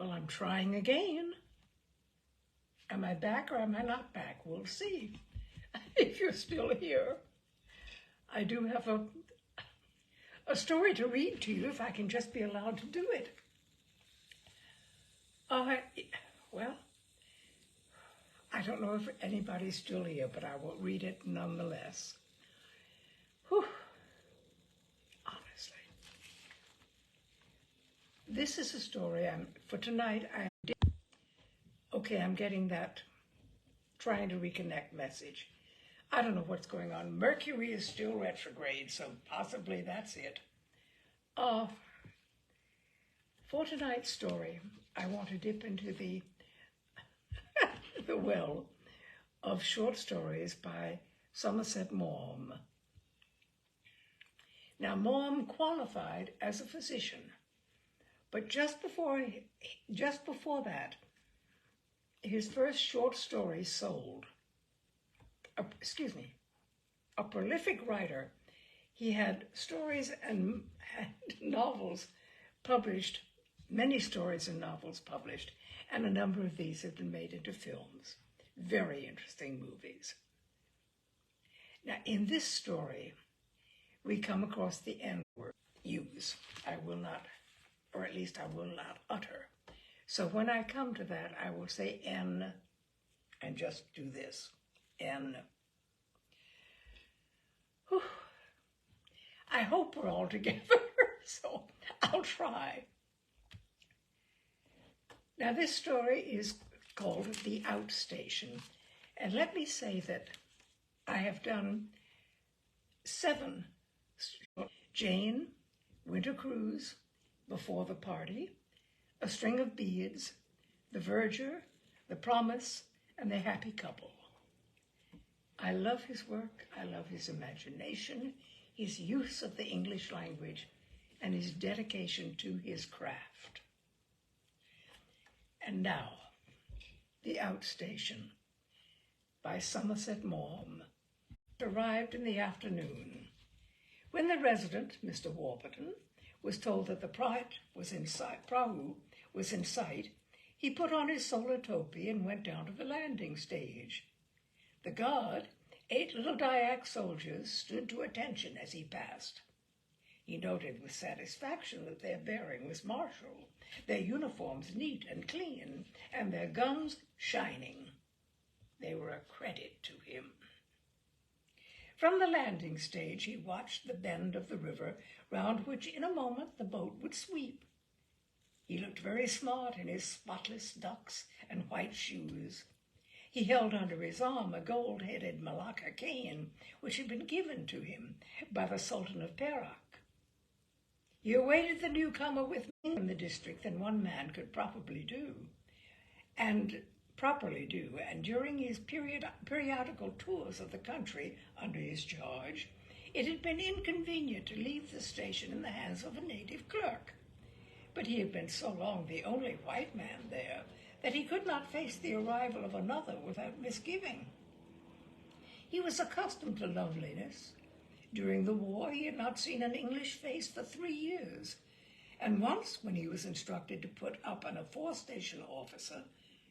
Well, I'm trying again. Am I back or am I not back? We'll see if you're still here. I do have a story to read to you if I can just be allowed to do it. Well, I don't know if anybody's still here, but I will read it nonetheless. Whew. Honestly. This is a story for tonight. Okay, I'm getting that trying to reconnect message. I don't know what's going on. Mercury is still retrograde, so possibly that's it. For tonight's story, I want to dip into the well of short stories by Somerset Maugham. Now, Maugham qualified as a physician, but just before that, his first short story sold. A prolific writer. He had stories and novels published, many stories and novels published, and a number of these have been made into films. Very interesting movies. Now, in this story, we come across the N word, use. I will not, or at least I will not utter. So when I come to that, I will say N and just do this, N. Whew. I hope we're all together, so I'll try. Now, this story is called The Outstation, and let me say that I have done 7: Jane, Winter Cruise, Before the Party, A String of Beads, The Verger, The Promise, and The Happy Couple. I love his work, I love his imagination, his use of the English language, and his dedication to his craft. And now, The Outstation by Somerset Maugham. Arrived in the afternoon. When the resident, Mr. Warburton, was told that the prahu was in sight, he put on his solar topi and went down to the landing stage. The guard, 8 little Dyak soldiers, stood to attention as he passed. He noted with satisfaction that their bearing was martial, their uniforms neat and clean, and their guns shining. They were a credit to him. From the landing stage, he watched the bend of the river, round which in a moment the boat would sweep. He looked very smart in his spotless ducks and white shoes. He held under his arm a gold-headed Malacca cane, which had been given to him by the Sultan of Perak. He awaited the newcomer with more in the district than one man could properly do, and during his periodical tours of the country under his charge, it had been inconvenient to leave the station in the hands of a native clerk. But he had been so long the only white man there that he could not face the arrival of another without misgiving. He was accustomed to loneliness. During the war, he had not seen an English face for 3 years, and once, when he was instructed to put up an afore-station officer,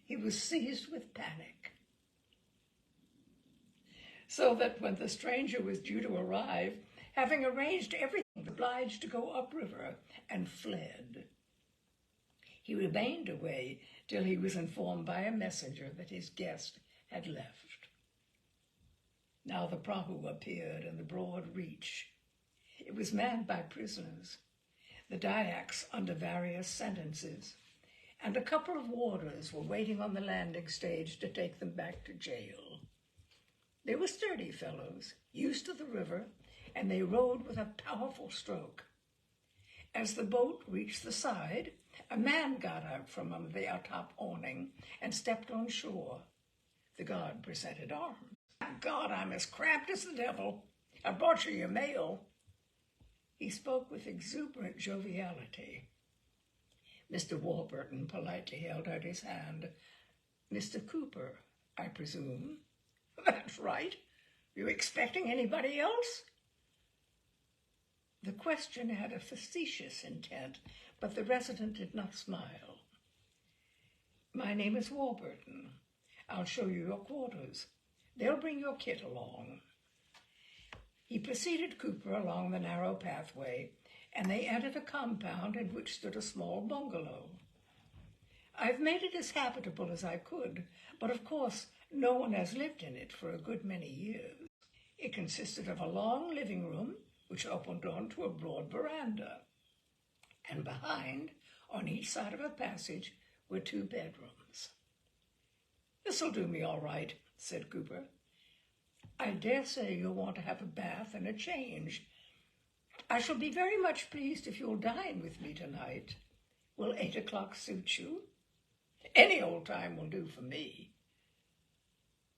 he was seized with panic. So that when the stranger was due to arrive, having arranged everything, obliged to go upriver and fled. He remained away till he was informed by a messenger that his guest had left. Now the prahu appeared in the broad reach. It was manned by prisoners, the Dyaks under various sentences, and a couple of warders were waiting on the landing stage to take them back to jail. They were sturdy fellows, used to the river, and they rowed with a powerful stroke. As the boat reached the side, a man got out from under the top awning and stepped on shore. The guard presented arms. God, I'm as cramped as the devil. I brought you your mail. He spoke with exuberant joviality. Mr. Warburton politely held out his hand. Mr. Cooper, I presume? That's right. You expecting anybody else? The question had a facetious intent, but the resident did not smile. My name is Warburton. I'll show you your quarters. They'll bring your kit along." He preceded Cooper along the narrow pathway, and they entered a compound in which stood a small bungalow. "I've made it as habitable as I could, but of course no one has lived in it for a good many years." It consisted of a long living room, which opened onto a broad veranda, and behind, on each side of a passage, were 2 bedrooms. "This'll do me all right," said Cooper. "I dare say you'll want to have a bath and a change. I shall be very much pleased if you'll dine with me tonight. Will 8 o'clock suit you?" "Any old time will do for me."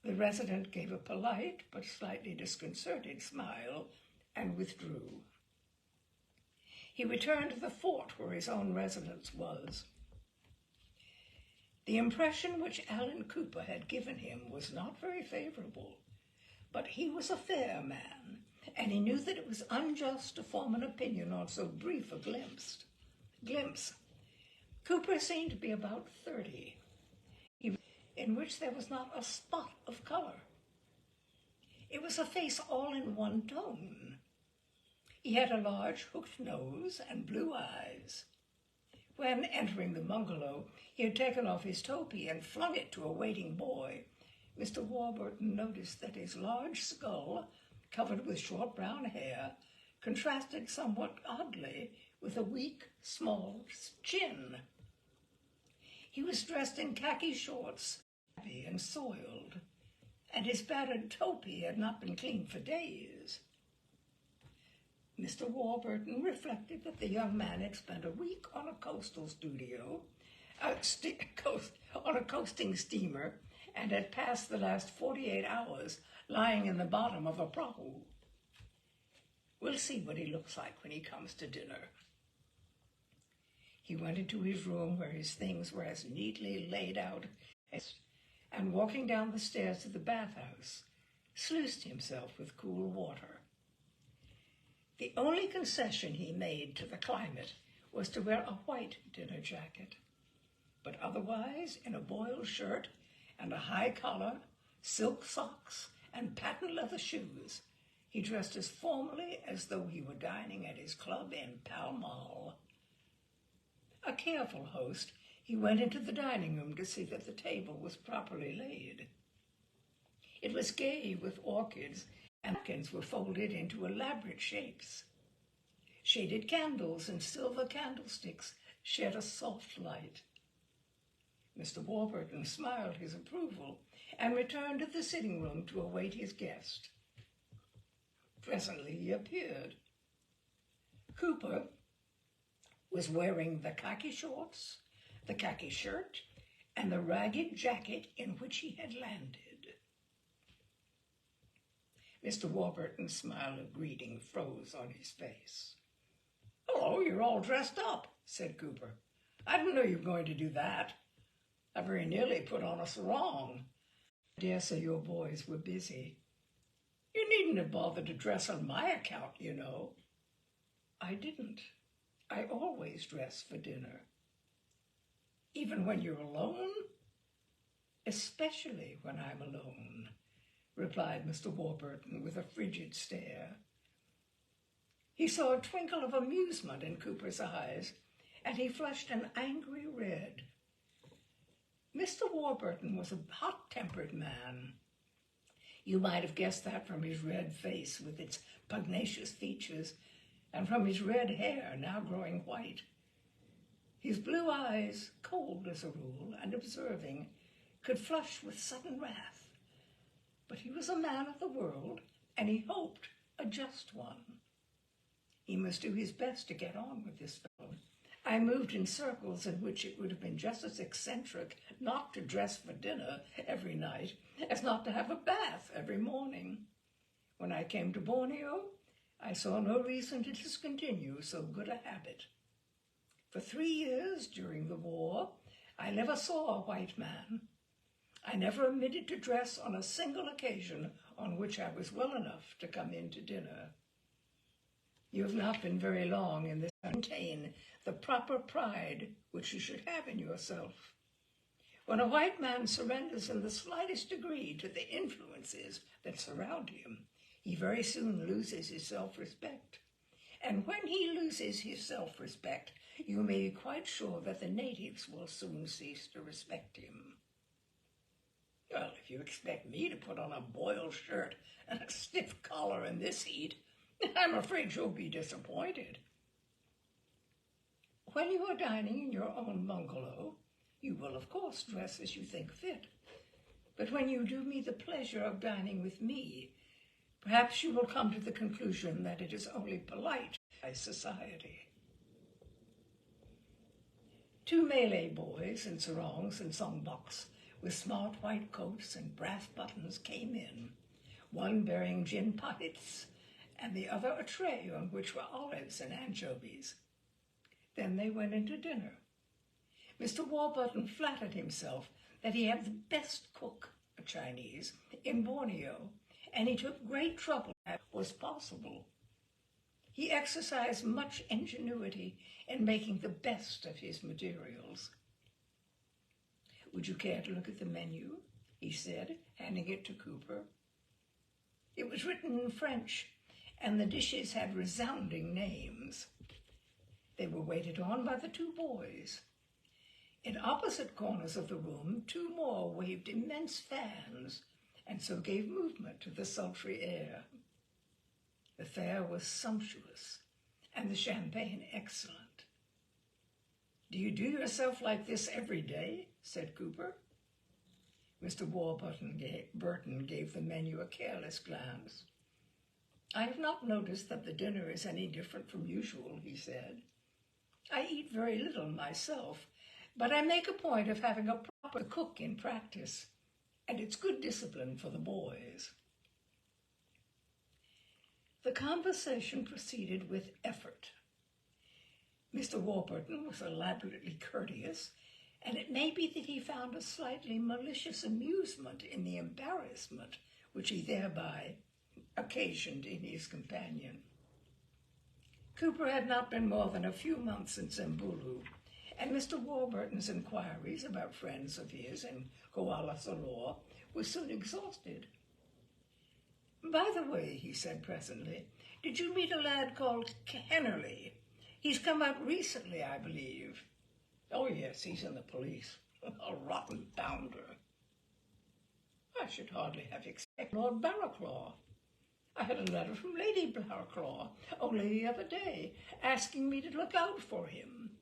The resident gave a polite but slightly disconcerted smile and withdrew. He returned to the fort where his own residence was. The impression which Alan Cooper had given him was not very favorable, but he was a fair man, and he knew that it was unjust to form an opinion on so brief a glimpse. Cooper seemed to be about 30, in which there was not a spot of color. It was a face all in one tone. He had a large hooked nose and blue eyes. When, entering the bungalow, he had taken off his topi and flung it to a waiting boy, Mr. Warburton noticed that his large skull, covered with short brown hair, contrasted somewhat oddly with a weak, small chin. He was dressed in khaki shorts, heavy and soiled, and his battered topi had not been cleaned for days. Mr. Warburton reflected that the young man had spent a week on a coasting steamer, and had passed the last 48 hours lying in the bottom of a prahu. "We'll see what he looks like when he comes to dinner." He went into his room where his things were as neatly laid out and, walking down the stairs to the bathhouse, sluiced himself with cool water. The only concession he made to the climate was to wear a white dinner jacket, but otherwise, in a boiled shirt and a high collar, silk socks, and patent leather shoes, he dressed as formally as though he were dining at his club in Pall Mall. A careful host, he went into the dining room to see that the table was properly laid. It was gay with orchids, and napkins were folded into elaborate shapes. Shaded candles and silver candlesticks shed a soft light. Mr. Warburton smiled his approval and returned to the sitting room to await his guest. Presently he appeared. Cooper was wearing the khaki shorts, the khaki shirt, and the ragged jacket in which he had landed. Mr. Warburton's smile of greeting froze on his face. "Hello, you're all dressed up," said Cooper. "I didn't know you were going to do that. I very nearly put on a sarong. I dare say your boys were busy. You needn't have bothered to dress on my account, you know." "I didn't. I always dress for dinner." "Even when you're alone?" "Especially when I'm alone," replied Mr. Warburton with a frigid stare. He saw a twinkle of amusement in Cooper's eyes, and he flushed an angry red. Mr. Warburton was a hot-tempered man. You might have guessed that from his red face with its pugnacious features, and from his red hair now growing white. His blue eyes, cold as a rule and observing, could flush with sudden wrath. But he was a man of the world, and he hoped a just one. He must do his best to get on with this fellow. I moved in circles in which it would have been just as eccentric not to dress for dinner every night as not to have a bath every morning. When I came to Borneo, I saw no reason to discontinue so good a habit. For 3 years during the war, I never saw a white man. I never omitted to dress on a single occasion on which I was well enough to come in to dinner. You have not been very long in this. Maintain the proper pride which you should have in yourself. When a white man surrenders in the slightest degree to the influences that surround him, he very soon loses his self-respect. And when he loses his self-respect, you may be quite sure that the natives will soon cease to respect him. Well, if you expect me to put on a boiled shirt and a stiff collar in this heat, I'm afraid you'll be disappointed. When you are dining in your own bungalow, you will, of course, dress as you think fit. But when you do me the pleasure of dining with me, perhaps you will come to the conclusion that it is only polite by society. Two Malay boys in sarongs and songboks with smart white coats and brass buttons came in, one bearing gin pockets and the other a tray on which were olives and anchovies. Then they went into dinner. Mr. Warburton flattered himself that he had the best cook, a Chinese, in Borneo, and he took great trouble that was possible. He exercised much ingenuity in making the best of his materials. "Would you care to look at the menu?" he said, handing it to Cooper. It was written in French, and the dishes had resounding names. They were waited on by the two boys. In opposite corners of the room, two more waved immense fans, and so gave movement to the sultry air. The fare was sumptuous, and the champagne excellent. "Do you do yourself like this every day?" said Cooper. Mr. Warburton gave the menu a careless glance. "I have not noticed that the dinner is any different from usual," he said. "I eat very little myself, but I make a point of having a proper cook in practice, and it's good discipline for the boys." The conversation proceeded with effort. Mr. Warburton was elaborately courteous, and it may be that he found a slightly malicious amusement in the embarrassment which he thereby occasioned in his companion. Cooper had not been more than a few months in Zembulu, and Mr. Warburton's inquiries about friends of his in Kuala Solor were soon exhausted. "By the way," he said presently, "did you meet a lad called Kennerly? He's come out recently, I believe." "Oh, yes, he's in the police. A rotten bounder." "I should hardly have expected Lord Barraclaw. I had a letter from Lady Barraclaw only the other day, asking me to look out for him.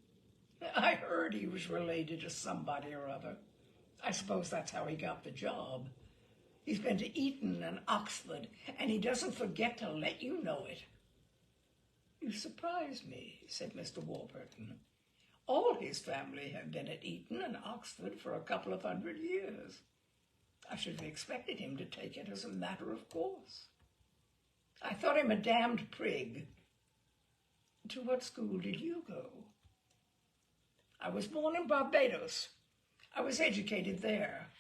I heard he was related to somebody or other. I suppose that's how he got the job. He's been to Eton and Oxford, and he doesn't forget to let you know it." "You surprise me," said Mr. Warburton. "All his family have been at Eton and Oxford for a couple of 100 years. I should have expected him to take it as a matter of course. I thought him a damned prig." "To what school did you go?" "I was born in Barbados. I was educated there."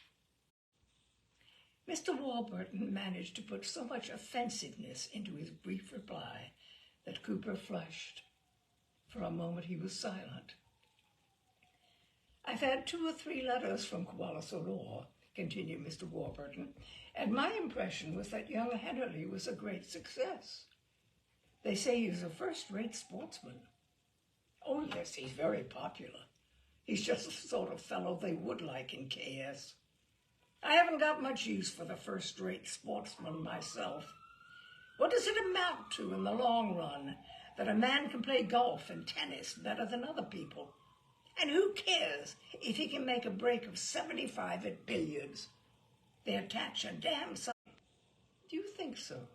Mr. Warburton managed to put so much offensiveness into his brief reply that Cooper flushed. For a moment he was silent. "I've had 2 or 3 letters from Kuala Solor," continued Mr. Warburton, "and my impression was that young Hennerly was a great success. They say he's a first-rate sportsman." "Oh, yes, he's very popular. He's just the sort of fellow they would like in KS. I haven't got much use for the first-rate sportsman myself. What does it amount to in the long run that a man can play golf and tennis better than other people? And who cares if he can make a break of 75 at billiards? They attach a damn sight." "Do you think so?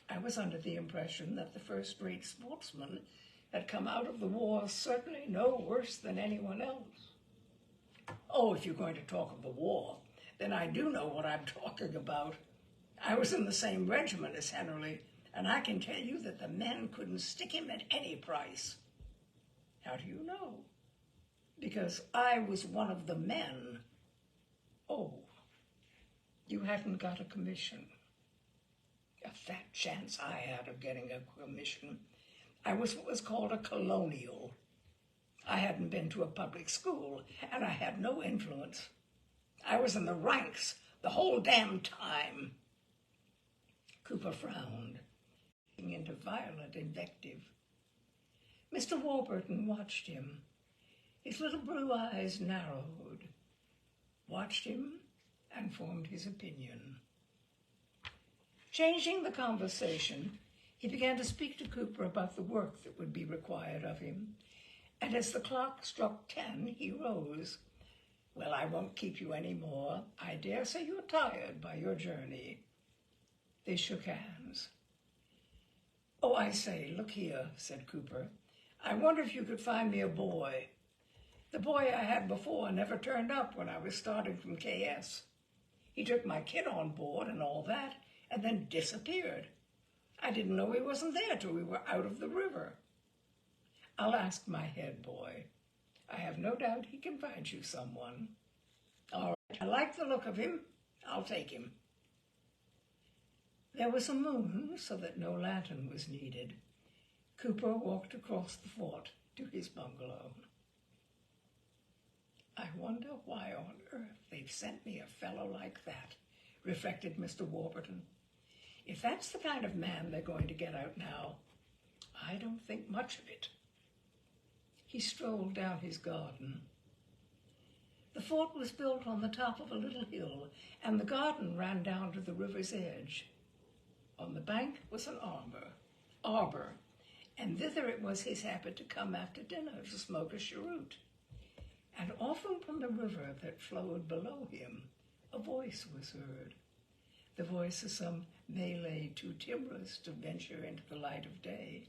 I was under the impression that the first-rate sportsmen had come out of the war certainly no worse than anyone else." "Oh, if you're going to talk of the war, then I do know what I'm talking about. I was in the same regiment as Hennerly, and I can tell you that the men couldn't stick him at any price." "How do you know?" "Because I was one of the men." "Oh, you hadn't got a commission." "A fat chance I had of getting a commission. I was what was called a colonial. I hadn't been to a public school, and I had no influence. I was in the ranks the whole damn time. Cooper frowned, into violent invective. Mr. Warburton watched him. His little blue eyes narrowed, watched him, and formed his opinion. Changing the conversation, he began to speak to Cooper about the work that would be required of him, and as the clock struck 10, he rose. "Well, I won't keep you any more. I dare say you're tired by your journey." They shook hands. "Oh, I say, look here," said Cooper. "I wonder if you could find me a boy. The boy I had before never turned up when I was starting from KS. He took my kit on board and all that, and then disappeared. I didn't know he wasn't there till we were out of the river. I'll ask my head boy. I have no doubt he can find you someone." "All right, I like the look of him. I'll take him." There was a moon, so that no lantern was needed. Cooper walked across the fort to his bungalow. "I wonder why on earth they've sent me a fellow like that," reflected Mr. Warburton. "If that's the kind of man they're going to get out now, I don't think much of it." He strolled down his garden. The fort was built on the top of a little hill, and the garden ran down to the river's edge. On the bank was an arbor, and thither it was his habit to come after dinner to smoke a cheroot. And often from the river that flowed below him, a voice was heard, the voice of some Malay too timorous to venture into the light of day,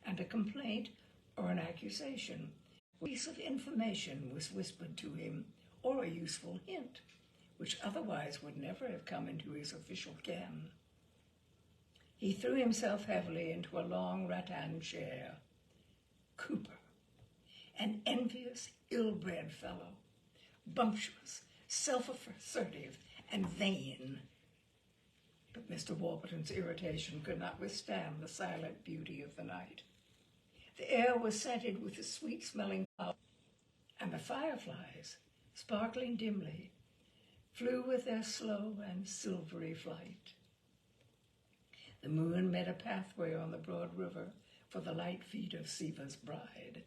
and a complaint or an accusation, a piece of information was whispered to him, or a useful hint, which otherwise would never have come into his official ken. He threw himself heavily into a long rattan chair. Cooper, an envious, ill-bred fellow, bumptious, self-assertive, and vain. But Mr. Warburton's irritation could not withstand the silent beauty of the night. The air was scented with the sweet-smelling flowers, and the fireflies, sparkling dimly, flew with their slow and silvery flight. The moon made a pathway on the broad river for the light feet of Siva's bride,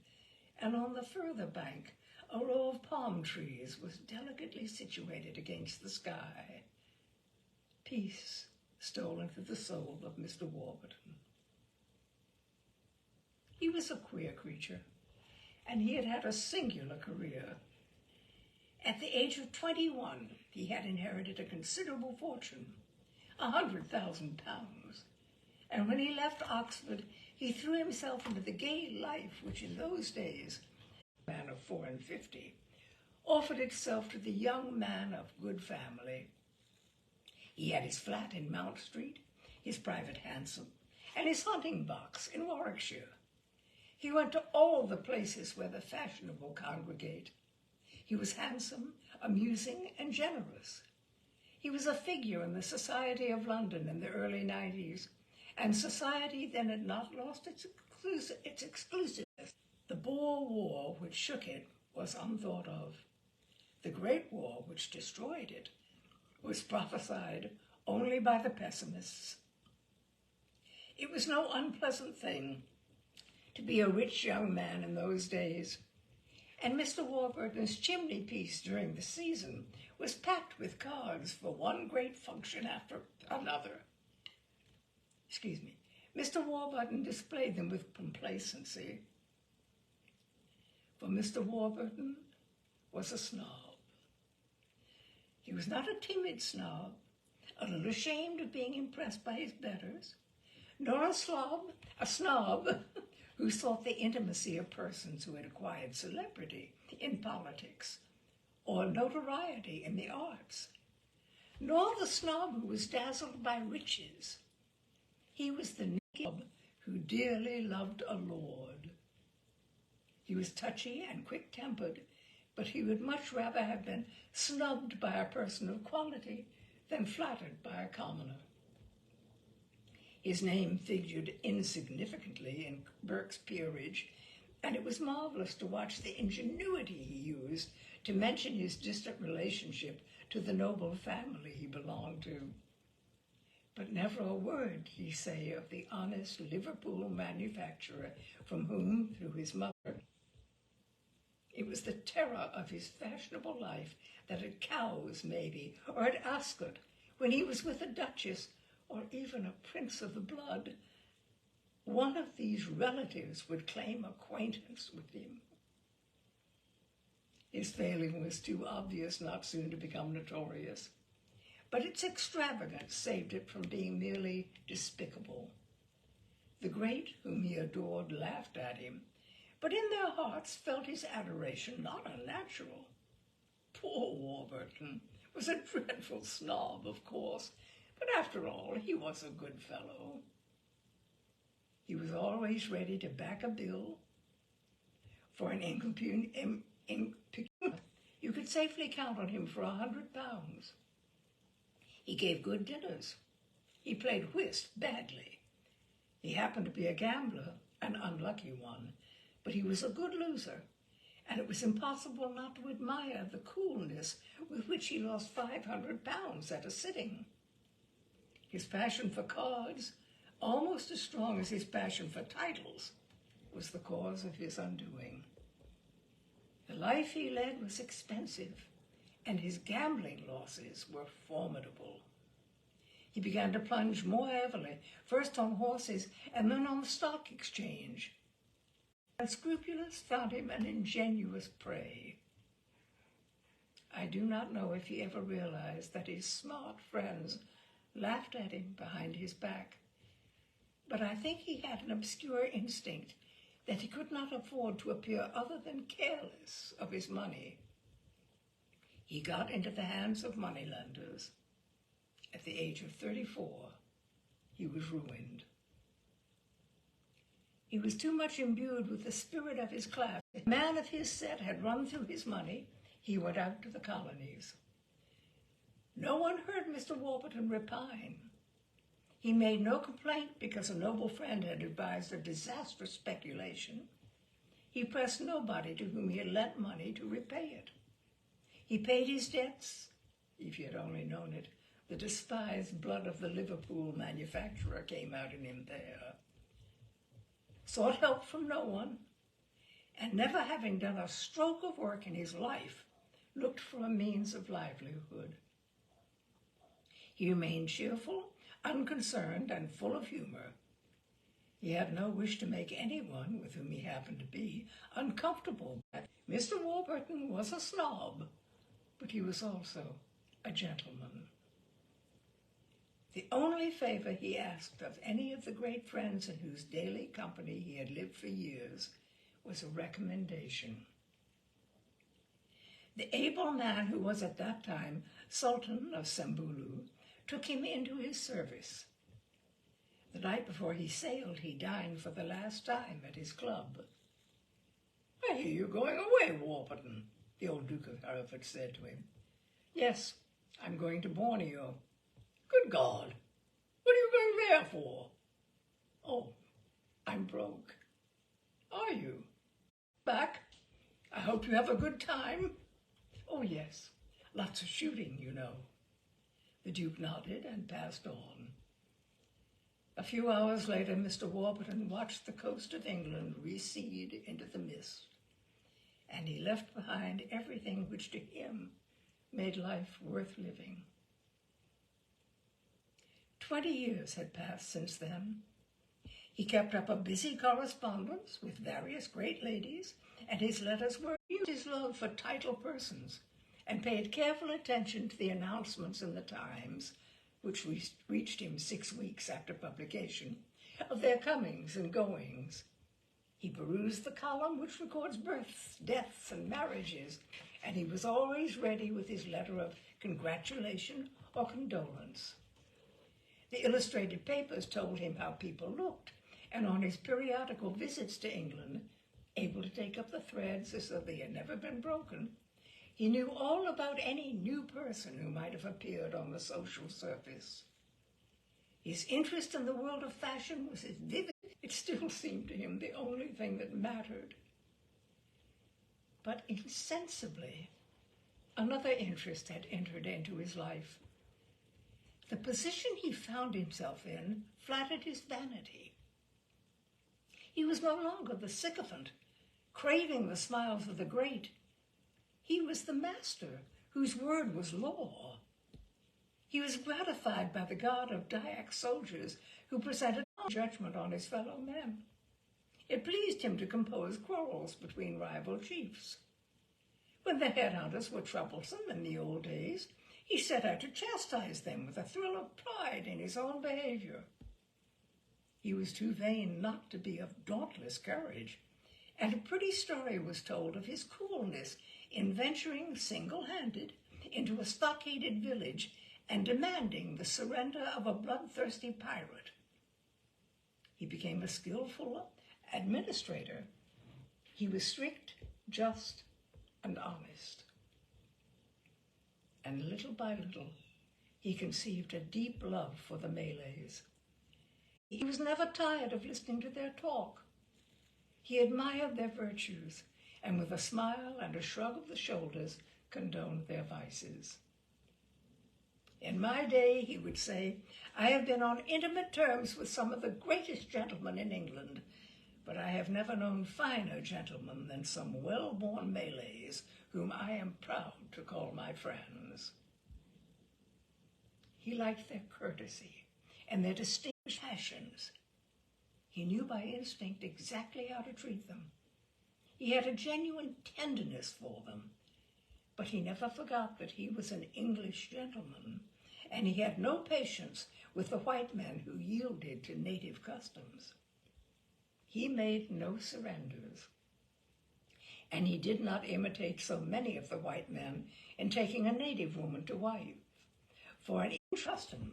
and on the further bank a row of palm trees was delicately situated against the sky. Peace stole into the soul of Mr. Warburton. He was a queer creature, and he had had a singular career. At the age of 21, he had inherited a considerable fortune, £100,000, and when he left Oxford, he threw himself into the gay life which in those days, a man of 54, offered itself to the young man of good family. He had his flat in Mount Street, his private hansom, and his hunting box in Warwickshire. He went to all the places where the fashionable congregate. He was handsome, amusing, and generous. He was a figure in the society of London in the early 90s, and society then had not lost its exclusiveness. The Boer War which shook it was unthought of. The Great War which destroyed it was prophesied only by the pessimists. It was no unpleasant thing to be a rich young man in those days, and Mr. Warburton's chimney piece during the season was packed with cards for one great function after another. Mr. Warburton displayed them with complacency, for Mr. Warburton was a snob. He was not a timid snob, a little ashamed of being impressed by his betters, nor a snob who sought the intimacy of persons who had acquired celebrity in politics or notoriety in the arts, nor the snob who was dazzled by riches. He was the snob who dearly loved a lord. He was touchy and quick-tempered, but he would much rather have been snubbed by a person of quality than flattered by a commoner. His name figured insignificantly in Burke's peerage, and it was marvelous to watch the ingenuity he used to mention his distant relationship to the noble family he belonged to. But never a word did he say of the honest Liverpool manufacturer from whom, through his mother, it was the terror of his fashionable life that at Cowes, maybe, or at Ascot, when he was with a duchess, or even a prince of the blood, one of these relatives would claim acquaintance with him. His failing was too obvious not soon to become notorious, but its extravagance saved it from being merely despicable. The great whom he adored laughed at him, but in their hearts felt his adoration not unnatural. Poor Warburton was a dreadful snob, of course, but after all, he was a good fellow. He was always ready to back a bill for an you could safely count on him for £100. He gave good dinners. He played whist badly. He happened to be a gambler, an unlucky one, but he was a good loser, and it was impossible not to admire the coolness with which he lost £500 at a sitting. His passion for cards, almost as strong as his passion for titles, was the cause of his undoing. The life he led was expensive, and his gambling losses were formidable. He began to plunge more heavily, first on horses and then on the stock exchange. Unscrupulous found him an ingenuous prey. I do not know if he ever realized that his smart friends laughed at him behind his back, but I think he had an obscure instinct that he could not afford to appear other than careless of his money. He got into the hands of moneylenders. At the age of 34, he was ruined. He was too much imbued with the spirit of his class. A man of his set had run through his money. He went out to the colonies. No one heard Mr. Warburton repine. He made no complaint because a noble friend had advised a disastrous speculation. He pressed nobody to whom he had lent money to repay it. He paid his debts, if he had only known it. The despised blood of the Liverpool manufacturer came out in him there. Sought help from no one, and never having done a stroke of work in his life, looked for a means of livelihood. He remained cheerful, unconcerned, and full of humor. He had no wish to make anyone, with whom he happened to be, uncomfortable. Mr. Warburton was a snob, but he was also a gentleman. The only favor he asked of any of the great friends in whose daily company he had lived for years was a recommendation. The able man who was at that time Sultan of Sambulu took him into his service. The night before he sailed, he dined for the last time at his club. "I hear you're going away, Warburton," the old Duke of Hereford said to him. "Yes, I'm going to Borneo." "Good God! What are you going there for?" "Oh, I'm broke." "Are you? Back? I hope you have a good time." "Oh, yes. Lots of shooting, you know." The Duke nodded and passed on. A few hours later, Mr. Warburton watched the coast of England recede into the mist, and he left behind everything which to him made life worth living. 20 years had passed since then. He kept up a busy correspondence with various great ladies, and his letters were his love for titled persons, and paid careful attention to the announcements in the Times, which reached him 6 weeks after publication, of their comings and goings. He perused the column which records births, deaths, and marriages, and he was always ready with his letter of congratulation or condolence. The illustrated papers told him how people looked, and on his periodical visits to England, able to take up the threads as though they had never been broken, he knew all about any new person who might have appeared on the social surface. His interest in the world of fashion was as vivid. It still seemed to him the only thing that mattered. But insensibly, another interest had entered into his life. The position he found himself in flattered his vanity. He was no longer the sycophant, craving the smiles of the great. He was the master, whose word was law. He was gratified by the guard of Dyak soldiers who presented judgment on his fellow men. It pleased him to compose quarrels between rival chiefs. When the headhunters were troublesome in the old days, he set out to chastise them with a thrill of pride in his own behavior. He was too vain not to be of dauntless courage, and a pretty story was told of his coolness in venturing single-handed into a stockaded village and demanding the surrender of a bloodthirsty pirate. He became a skillful administrator. He was strict, just, and honest. And little by little, he conceived a deep love for the Malays. He was never tired of listening to their talk. He admired their virtues, and with a smile and a shrug of the shoulders, condoned their vices. In my day, he would say, I have been on intimate terms with some of the greatest gentlemen in England, but I have never known finer gentlemen than some well-born Malays, whom I am proud to call my friends. He liked their courtesy and their distinguished passions. He knew by instinct exactly how to treat them. He had a genuine tenderness for them, but he never forgot that he was an English gentleman, and he had no patience with the white men who yielded to native customs. He made no surrenders, and he did not imitate so many of the white men in taking a native woman to wife, for an English custom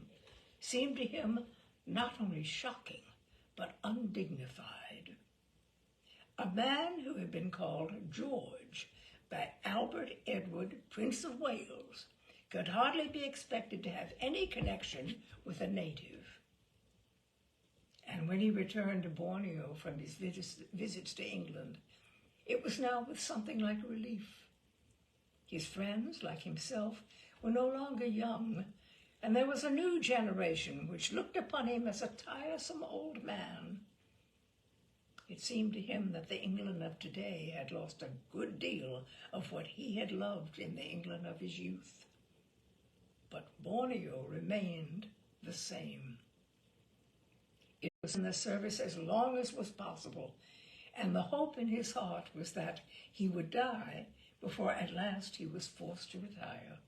seemed to him not only shocking, but undignified. A man who had been called George by Albert Edward, Prince of Wales, could hardly be expected to have any connection with a native. And when he returned to Borneo from his visits to England, it was now with something like relief. His friends, like himself, were no longer young, and there was a new generation which looked upon him as a tiresome old man. It seemed to him that the England of today had lost a good deal of what he had loved in the England of his youth. But Borneo remained the same. It was in the service as long as was possible, and the hope in his heart was that he would die before at last he was forced to retire.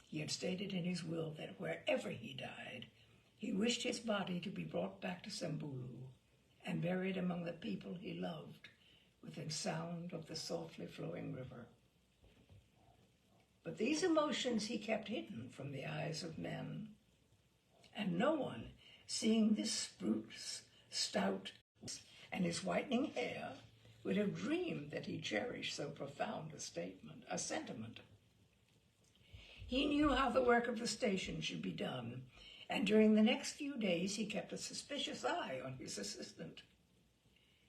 He had stated in his will that wherever he died, he wished his body to be brought back to Samburu and buried among the people he loved, within sound of the softly flowing river. But these emotions he kept hidden from the eyes of men, and no one, seeing this spruce, stout, and his whitening hair, would have dreamed that he cherished so profound a sentiment. He knew how the work of the station should be done, and during the next few days he kept a suspicious eye on his assistant.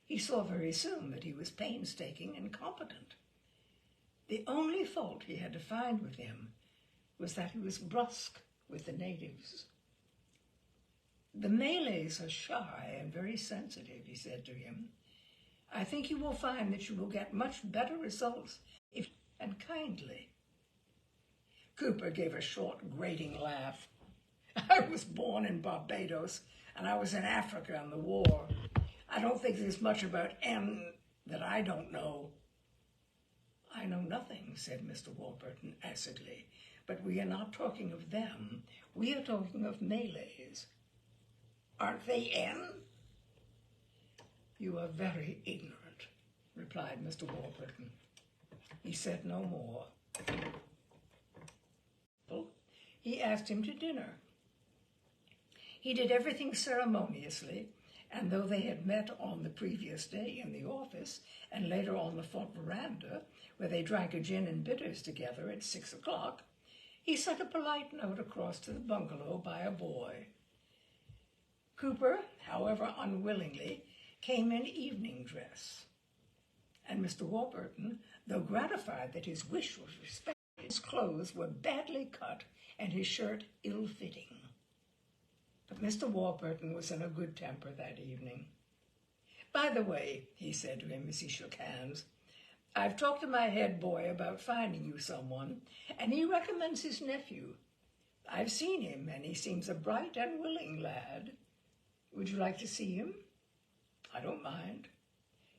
He saw very soon that he was painstaking and competent. The only fault he had to find with him was that he was brusque with the natives. The Malays are shy and very sensitive, he said to him. I think you will find that you will get much better results if and kindly. Cooper gave a short, grating laugh. I was born in Barbados, and I was in Africa in the war. I don't think there's much about M that I don't know. I know nothing, said Mr. Warburton acidly, but we are not talking of them. We are talking of Malays. Aren't they N? You are very ignorant, replied Mr. Warburton. He said no more. He asked him to dinner. He did everything ceremoniously, and though they had met on the previous day in the office and later on the front veranda, where they drank a gin and bitters together at 6 o'clock, he sent a polite note across to the bungalow by a boy. Cooper, however unwillingly, came in evening dress. and Mr. Warburton, though gratified that his wish was respected, his clothes were badly cut and his shirt ill-fitting. But Mr. Warburton was in a good temper that evening. "By the way," he said to him as he shook hands, "I've talked to my head boy about finding you someone, and he recommends his nephew. I've seen him, and he seems a bright and willing lad. Would you like to see him?" "I don't mind."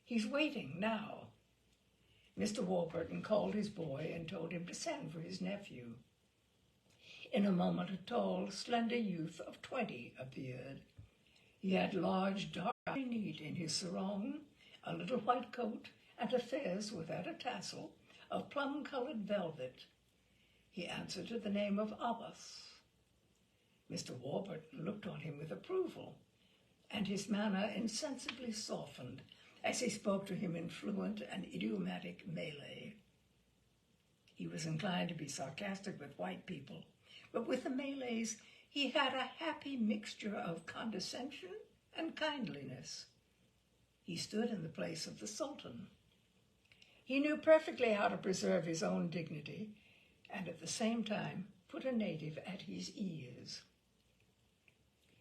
"He's waiting now." Mr. Warburton called his boy and told him to send for his nephew. In a moment, a tall, slender youth of 20 appeared. He had large, dark eyes, very neat in his sarong, a little white coat, and a fez without a tassel of plum-colored velvet. He answered to the name of Abbas. Mr. Warburton looked on him with approval, and his manner insensibly softened as he spoke to him in fluent and idiomatic Malay. He was inclined to be sarcastic with white people, but with the Malays he had a happy mixture of condescension and kindliness. He stood in the place of the Sultan. He knew perfectly how to preserve his own dignity and at the same time put a native at his ease.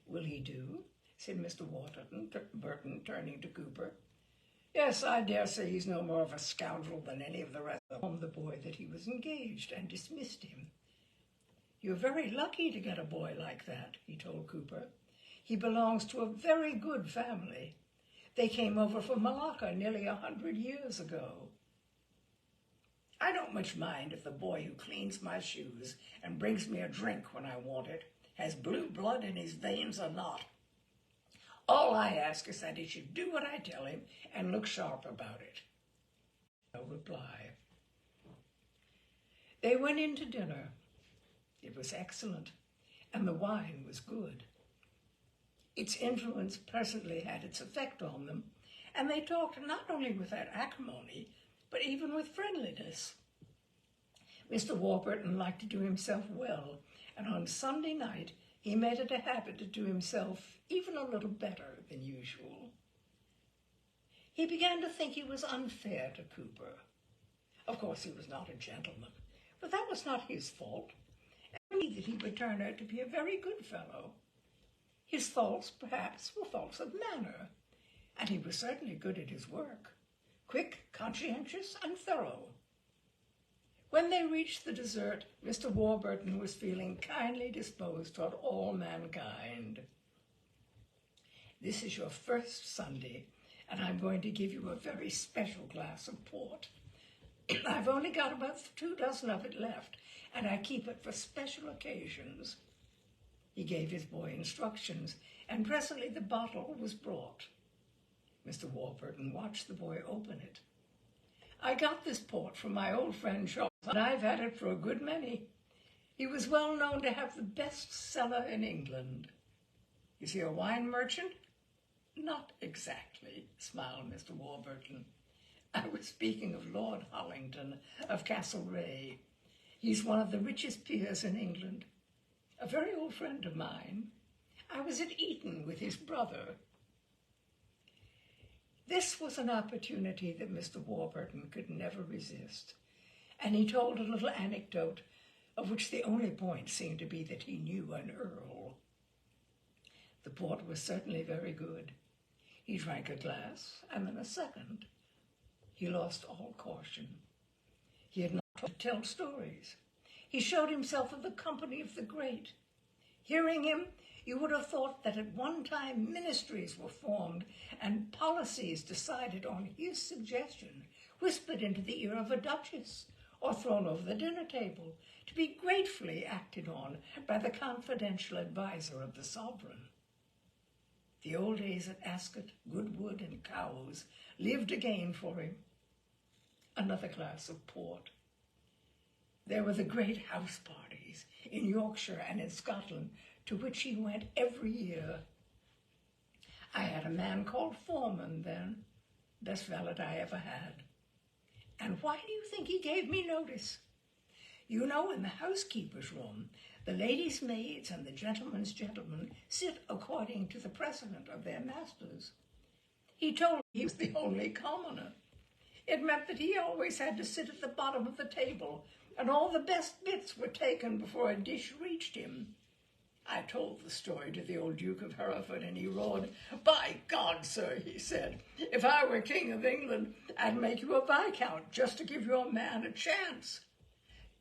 "Will he do?" said Mr. Warburton, turning to Cooper. "Yes, I dare say he's no more of a scoundrel than any of the rest of them," informed the boy that he was engaged and dismissed him. "You're very lucky to get a boy like that," he told Cooper. "He belongs to a very good family. They came over from Malacca nearly 100 years ago. I don't much mind if the boy who cleans my shoes and brings me a drink when I want it has blue blood in his veins or not. All I ask is that he should do what I tell him and look sharp about it." No reply. They went in to dinner. It was excellent, and the wine was good. Its influence presently had its effect on them, and they talked not only without acrimony, but even with friendliness. Mr. Warburton liked to do himself well, and on Sunday night he made it a habit to do himself even a little better than usual. He began to think he was unfair to Cooper. Of course, he was not a gentleman, but that was not his fault, and that he would turn out to be a very good fellow. His faults, perhaps, were faults of manner, and he was certainly good at his work, quick, conscientious, and thorough. When they reached the dessert, Mr. Warburton was feeling kindly disposed toward all mankind. "This is your first Sunday, and I'm going to give you a very special glass of port. I've only got about 24 of it left, and I keep it for special occasions." He gave his boy instructions, and presently the bottle was brought. Mr. Warburton watched the boy open it. "I got this port from my old friend Charles, and I've had it for a good many. He was well known to have the best cellar in England." "Is he a wine merchant?" "Not exactly," smiled Mr. Warburton. "I was speaking of Lord Hollington of Castlereagh. He's one of the richest peers in England. A very old friend of mine. I was at Eton with his brother." This was an opportunity that Mr. Warburton could never resist, and he told a little anecdote of which the only point seemed to be that he knew an earl. The port was certainly very good. He drank a glass, and then a second. He lost all caution. He had not to tell stories. He showed himself in the company of the great. Hearing him, you would have thought that at one time ministries were formed and policies decided on his suggestion, whispered into the ear of a duchess, or thrown over the dinner table, to be gratefully acted on by the confidential adviser of the sovereign. The old days at Ascot, Goodwood, and Cowes lived again for him. Another glass of port. There were the great house parties in Yorkshire and in Scotland, to which he went every year. I had a man called Foreman then, best valet I ever had. And why do you think he gave me notice? You know, in the housekeeper's room, the ladies' maids and the gentlemen's gentlemen sit according to the precedent of their masters. He told me he was the only commoner. It meant that he always had to sit at the bottom of the table, and all the best bits were taken before a dish reached him. I told the story to the old Duke of Hereford, and he roared. "By God, sir," he said, "if I were King of England, I'd make you a Viscount just to give your man a chance."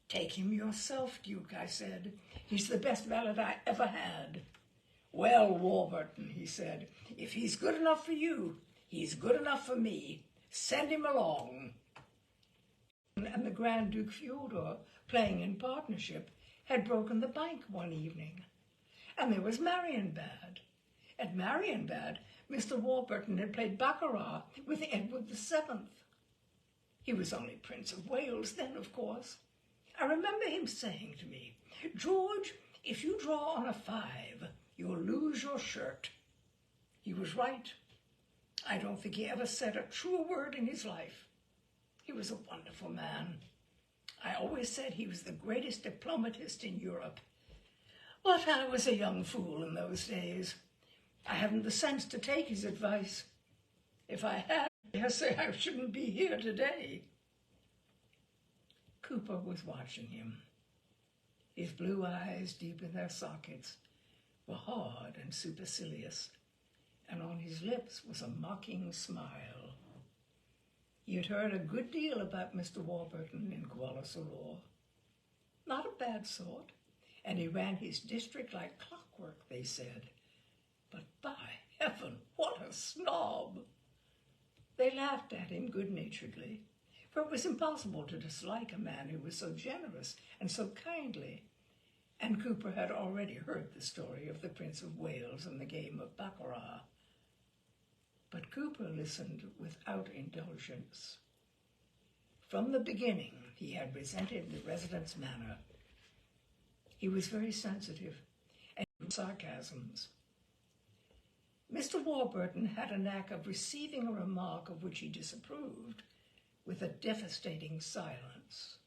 "Take him yourself, Duke," I said. "He's the best valet I ever had." "Well, Warburton," he said, "if he's good enough for you, he's good enough for me. Send him along." And the Grand Duke Fyodor, playing in partnership, had broken the bank one evening. And there was Marienbad. At Marienbad, Mr. Warburton had played baccarat with Edward VII. He was only Prince of Wales then, of course. I remember him saying to me, "George, if you draw on a 5, you'll lose your shirt." He was right. I don't think he ever said a true word in his life. He was a wonderful man. I always said he was the greatest diplomatist in Europe. But I was a young fool in those days. I hadn't the sense to take his advice. If I had, I dare say I shouldn't be here today. Cooper was watching him. His blue eyes, deep in their sockets, were hard and supercilious, and on his lips was a mocking smile. He had heard a good deal about Mr. Warburton in Kuala Lumpur. Not a bad sort, and he ran his district like clockwork, they said. But by heaven, what a snob! They laughed at him good-naturedly, for it was impossible to dislike a man who was so generous and so kindly. And Cooper had already heard the story of the Prince of Wales and the game of baccarat. But Cooper listened without indulgence. From the beginning, he had resented the resident's manner. He was very sensitive and sarcasms. Mr. Warburton had a knack of receiving a remark of which he disapproved with a devastating silence.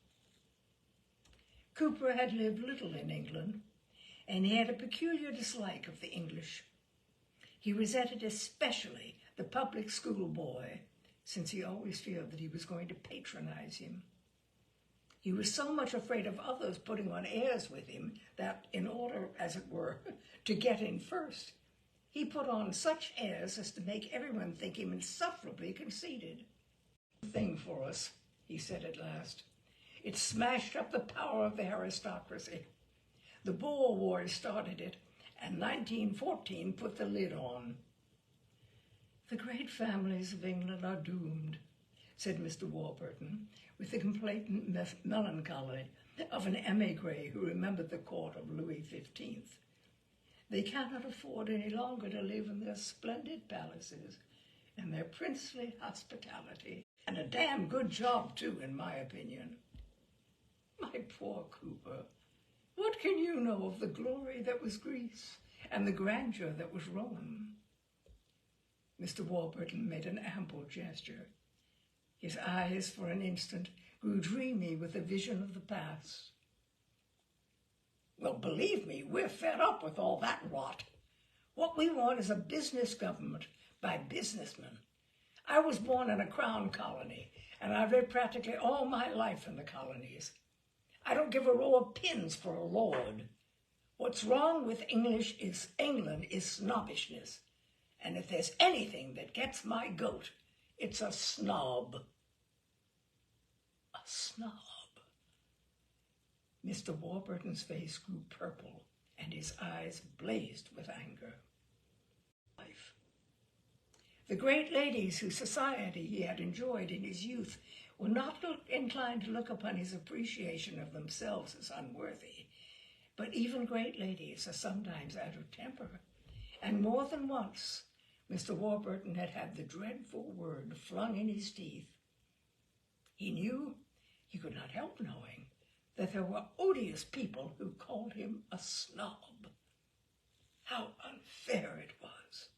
Cooper had lived little in England, and he had a peculiar dislike of the English. He resented especially the public school boy, since he always feared that he was going to patronize him. He was so much afraid of others putting on airs with him that, in order, as it were, to get in first, he put on such airs as to make everyone think him insufferably conceited. "Thing for us," he said at last. "It smashed up the power of the aristocracy. The Boer Wars started it, and 1914 put the lid on." "The great families of England are doomed," said Mr. Warburton, with the complacent melancholy of an émigré who remembered the court of Louis XV. "They cannot afford any longer to live in their splendid palaces and their princely hospitality. And a damn good job, too, in my opinion." "My poor Cooper, what can you know of the glory that was Greece and the grandeur that was Rome?" Mr. Warburton made an ample gesture. His eyes, for an instant, grew dreamy with a vision of the past. "Well, believe me, we're fed up with all that rot. What we want is a business government by businessmen. I was born in a crown colony, and I've lived practically all my life in the colonies. I don't give a row of pins for a lord. What's wrong with England is snobbishness. And if there's anything that gets my goat, it's a snob." A snob. Mr. Warburton's face grew purple, and his eyes blazed with anger. Life. The great ladies whose society he had enjoyed in his youth were not inclined to look upon his appreciation of themselves as unworthy, but even great ladies are sometimes out of temper, and more than once Mr. Warburton had had the dreadful word flung in his teeth. He knew, he could not help knowing, that there were odious people who called him a snob. How unfair it was!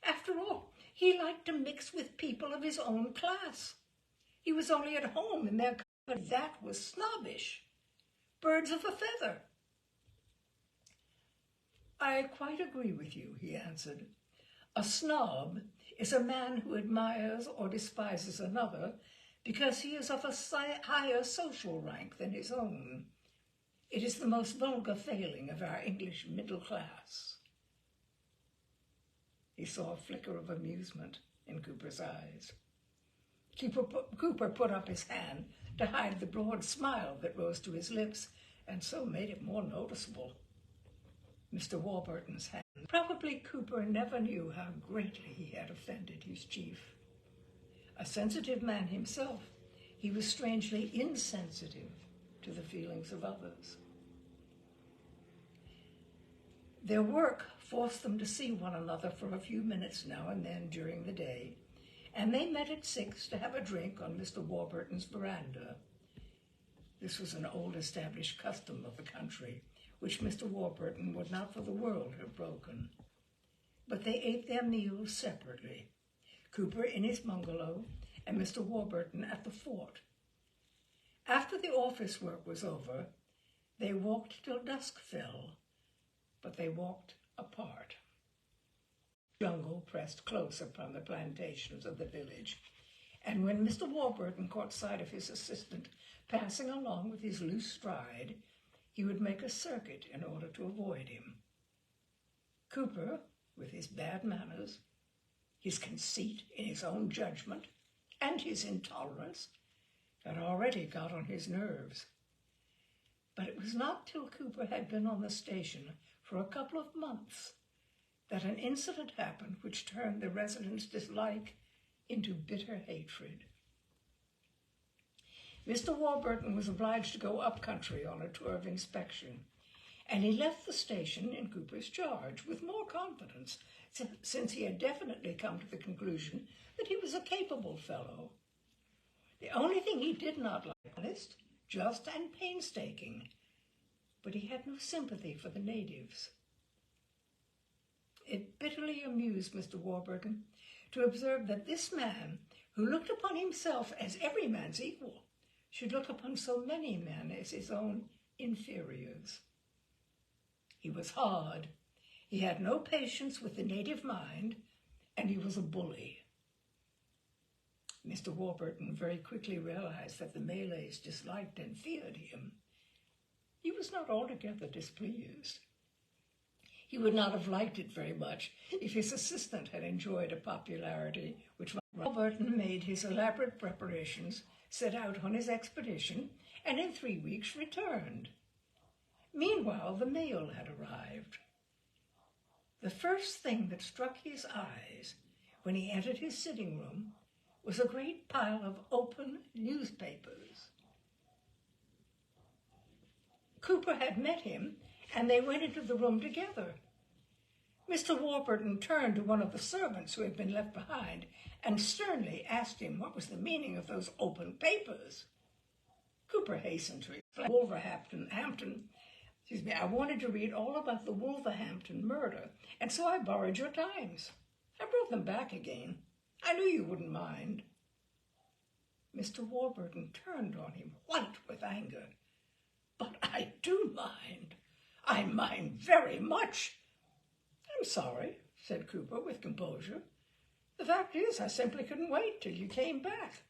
After all, he liked to mix with people of his own class. He was only at home in their company. That was snobbish. Birds of a feather. "I quite agree with you," he answered. "A snob is a man who admires or despises another because he is of a higher social rank than his own. It is the most vulgar failing of our English middle class. He saw a flicker of amusement in Cooper's eyes. Cooper put up his hand to hide the broad smile that rose to his lips, and so made it more noticeable. Mr. Warburton's hand. Probably Cooper never knew how greatly he had offended his chief. A sensitive man himself, he was strangely insensitive to the feelings of others. Their work forced them to see one another for a few minutes now and then during the day, and they met at 6 to have a drink on Mr. Warburton's veranda. This was an old established custom of the country, which Mr. Warburton would not for the world have broken. But they ate their meals separately, Cooper in his bungalow and Mr. Warburton at the fort. After the office work was over, they walked till dusk fell, but they walked apart. The jungle pressed close upon the plantations of the village, and when Mr. Warburton caught sight of his assistant passing along with his loose stride, he would make a circuit in order to avoid him. Cooper, with his bad manners, his conceit in his own judgment, and his intolerance, had already got on his nerves. But it was not till Cooper had been on the station for a couple of months that an incident happened which turned the residents' dislike into bitter hatred. Mr. Warburton was obliged to go up country on a tour of inspection, and he left the station in Cooper's charge with more confidence, since he had definitely come to the conclusion that he was a capable fellow. The only thing he did not like, honest, just, and painstaking, but he had no sympathy for the natives. It bitterly amused Mr. Warburton to observe that this man, who looked upon himself as every man's equal, should look upon so many men as his own inferiors. He was hard, he had no patience with the native mind, and he was a bully. Mr. Warburton very quickly realized that the Malays disliked and feared him. He was not altogether displeased. He would not have liked it very much if his assistant had enjoyed a popularity which Warburton made his elaborate preparations, set out on his expedition, and in 3 weeks returned. Meanwhile, the mail had arrived. The first thing that struck his eyes when he entered his sitting room was a great pile of open newspapers. Cooper had met him, and they went into the room together. Mr. Warburton turned to one of the servants who had been left behind and sternly asked him what was the meaning of those open papers. Cooper hastened to explain. I wanted to read all about the Wolverhampton murder, and so I borrowed your Times. I brought them back again. I knew you wouldn't mind. Mr. Warburton turned on him, white with anger. But I do mind. I mind very much. I'm sorry, said Cooper with composure. The fact is, I simply couldn't wait till you came back.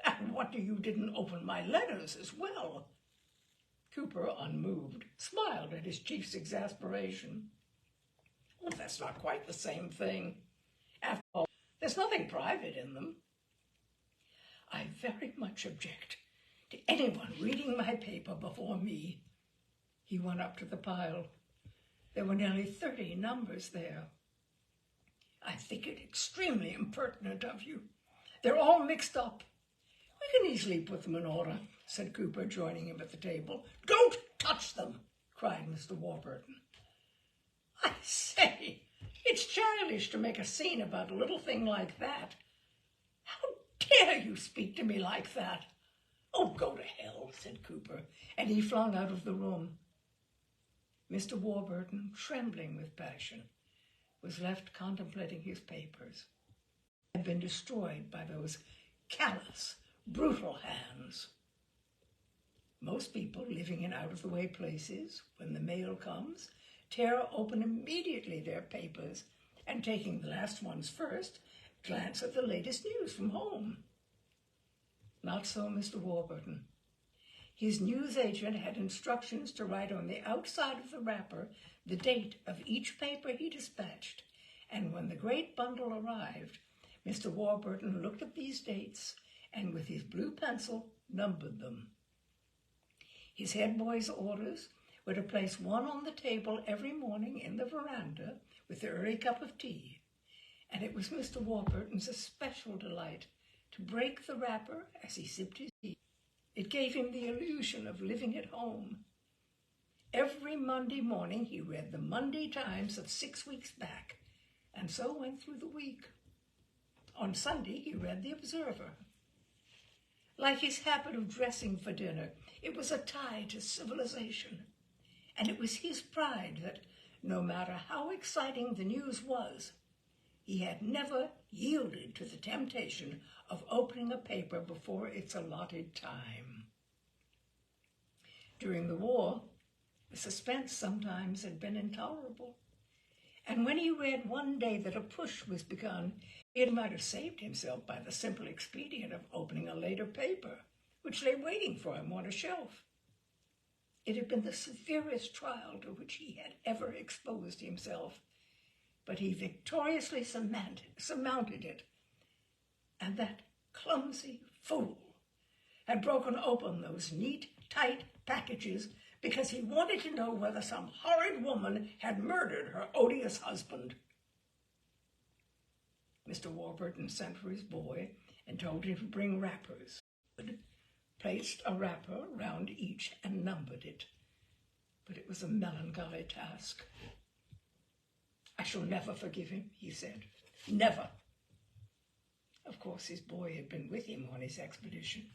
And wonder you didn't open my letters as well. Cooper, unmoved, smiled at his chief's exasperation. Well, that's not quite the same thing. After all, there's nothing private in them. I very much object to anyone reading my paper before me. He went up to the pile. There were nearly 30 numbers there. I think it extremely impertinent of you. They're all mixed up. We can easily put them in order, said Cooper, joining him at the table. Don't touch them, cried Mr. Warburton. I say, it's childish to make a scene about a little thing like that. How dare you speak to me like that? Oh, go to hell, said Cooper, and he flung out of the room. Mr. Warburton, trembling with passion, was left contemplating his papers. They had been destroyed by those callous, brutal hands. Most people living in out-of-the-way places, when the mail comes, tear open immediately their papers, and taking the last ones first, glance at the latest news from home. Not so Mr. Warburton. His newsagent had instructions to write on the outside of the wrapper the date of each paper he dispatched, and when the great bundle arrived, Mr. Warburton looked at these dates and with his blue pencil numbered them. His head boy's orders were to place one on the table every morning in the veranda with the early cup of tea, and it was Mr. Warburton's especial delight to break the wrapper as he sipped his tea. It gave him the illusion of living at home. Every Monday morning he read the Monday Times of 6 weeks back, and so went through the week. On Sunday he read the Observer. Like his habit of dressing for dinner, it was a tie to civilization, and it was his pride that, no matter how exciting the news was, he had never yielded to the temptation of opening a paper before its allotted time. During the war, the suspense sometimes had been intolerable, and when he read one day that a push was begun, he might have saved himself by the simple expedient of opening a later paper, which lay waiting for him on a shelf. It had been the severest trial to which he had ever exposed himself, but he victoriously surmounted it, and that clumsy fool had broken open those neat, tight packages because he wanted to know whether some horrid woman had murdered her odious husband. Mr. Warburton sent for his boy and told him to bring wrappers. He placed a wrapper round each and numbered it, but it was a melancholy task. "I shall never forgive him," he said. "Never." Of course, his boy had been with him on his expedition.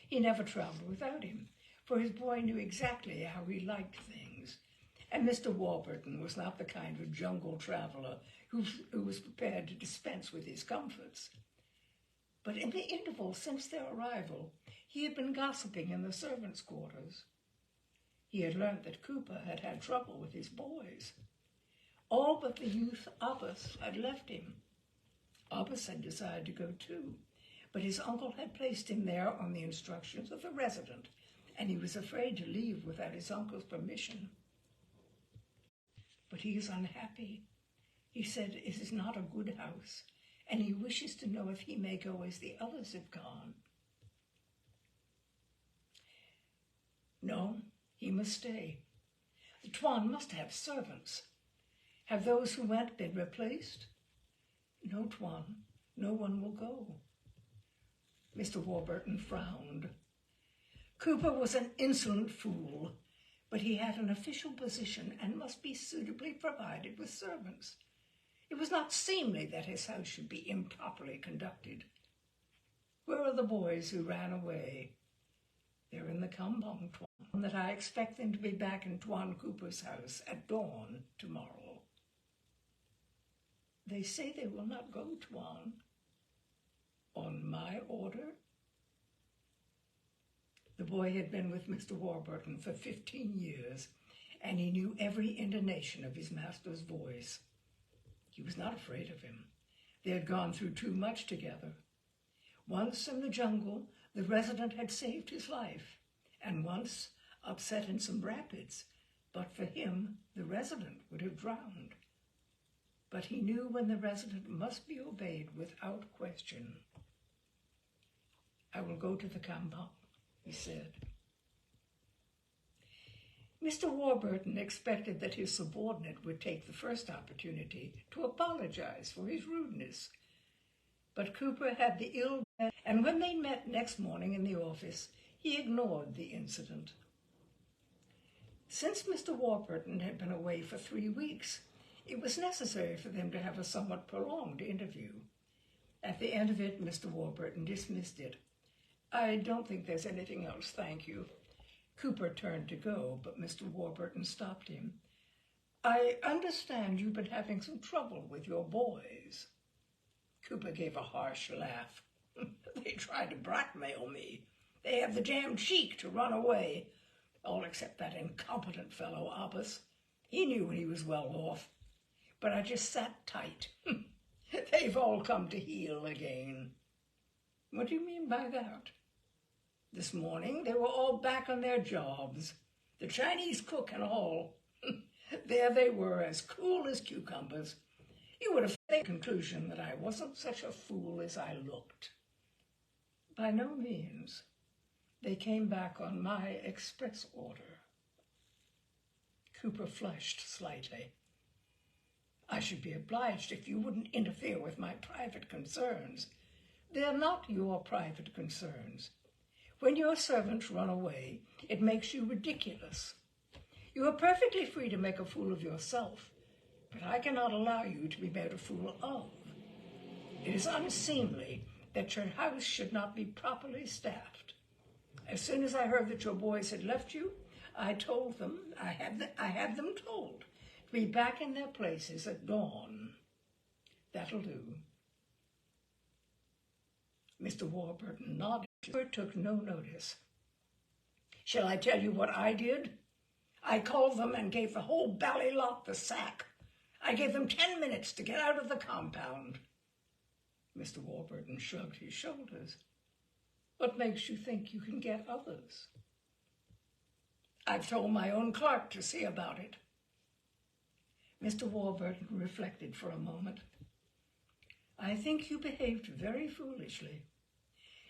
He never traveled without him, for his boy knew exactly how he liked things, and Mr. Warburton was not the kind of jungle traveler who was prepared to dispense with his comforts. But in the interval since their arrival, he had been gossiping in the servants' quarters. He had learned that Cooper had had trouble with his boys. All but the youth Abbas had left him. Abbas had decided to go too, but his uncle had placed him there on the instructions of the resident, and he was afraid to leave without his uncle's permission. But he is unhappy. He said it is not a good house, and he wishes to know if he may go as the others have gone. No, he must stay. The Tuan must have servants. Have those who went been replaced? No, Tuan, no one will go. Mr. Warburton frowned. Cooper was an insolent fool, but he had an official position and must be suitably provided with servants. It was not seemly that his house should be improperly conducted. Where are the boys who ran away? They're in the kampong, Tuan, that I expect them to be back in Tuan Cooper's house at dawn tomorrow. They say they will not go, Tuan. On my order? The boy had been with Mr. Warburton for 15 years, and he knew every intonation of his master's voice. He was not afraid of him. They had gone through too much together. Once in the jungle, the resident had saved his life, and once upset in some rapids, but for him, the resident would have drowned. But he knew when the resident must be obeyed without question. I will go to the kampong, he said. Mr. Warburton expected that his subordinate would take the first opportunity to apologize for his rudeness. But Cooper had the ill, and when they met next morning in the office, he ignored the incident. Since Mr. Warburton had been away for 3 weeks, it was necessary for them to have a somewhat prolonged interview. At the end of it, Mr. Warburton dismissed it. I don't think there's anything else, thank you. Cooper turned to go, but Mr. Warburton stopped him. I understand you've been having some trouble with your boys. Cooper gave a harsh laugh. They tried to blackmail me. They have the damned cheek to run away. All except that incompetent fellow, Abbas. He knew he was well off. But I just sat tight. They've all come to heel again. What do you mean by that? This morning they were all back on their jobs, the Chinese cook and all. There they were, as cool as cucumbers. You would have made the conclusion that I wasn't such a fool as I looked. By no means. They came back on my express order. Cooper flushed slightly. I should be obliged if you wouldn't interfere with my private concerns. They're not your private concerns. When your servants run away, it makes you ridiculous. You are perfectly free to make a fool of yourself, but I cannot allow you to be made a fool of. It is unseemly that your house should not be properly staffed. As soon as I heard that your boys had left you, I told them, I had them told, to be back in their places at dawn. That'll do. Mr. Warburton nodded, but took no notice. Shall I tell you what I did? I called them and gave the whole bally lot the sack. I gave them 10 minutes to get out of the compound. Mr. Warburton shrugged his shoulders. What makes you think you can get others? I've told my own clerk to see about it. Mr. Warburton reflected for a moment. I think you behaved very foolishly.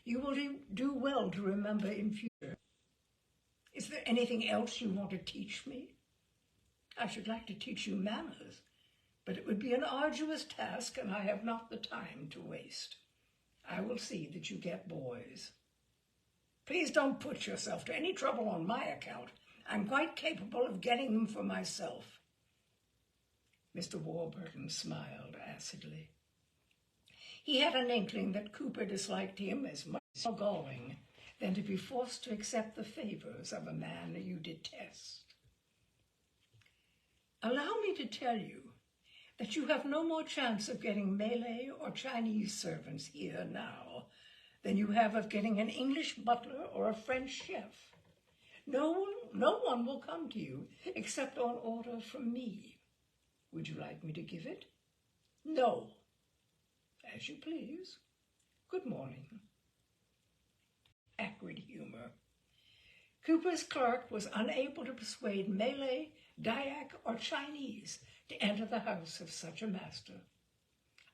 You will do well to remember in future. Is there anything else you want to teach me? I should like to teach you manners, but it would be an arduous task, and I have not the time to waste. I will see that you get boys. Please don't put yourself to any trouble on my account. I'm quite capable of getting them for myself. Mr. Warburton smiled acidly. He had an inkling that Cooper disliked him as much as galling than to be forced to accept the favors of a man you detest. Allow me to tell you that you have no more chance of getting Malay or Chinese servants here now than you have of getting an English butler or a French chef. No one will come to you except on order from me. Would you like me to give it? No. As you please. Good morning. Acrid humor. Cooper's clerk was unable to persuade Malay, Dayak, or Chinese to enter the house of such a master.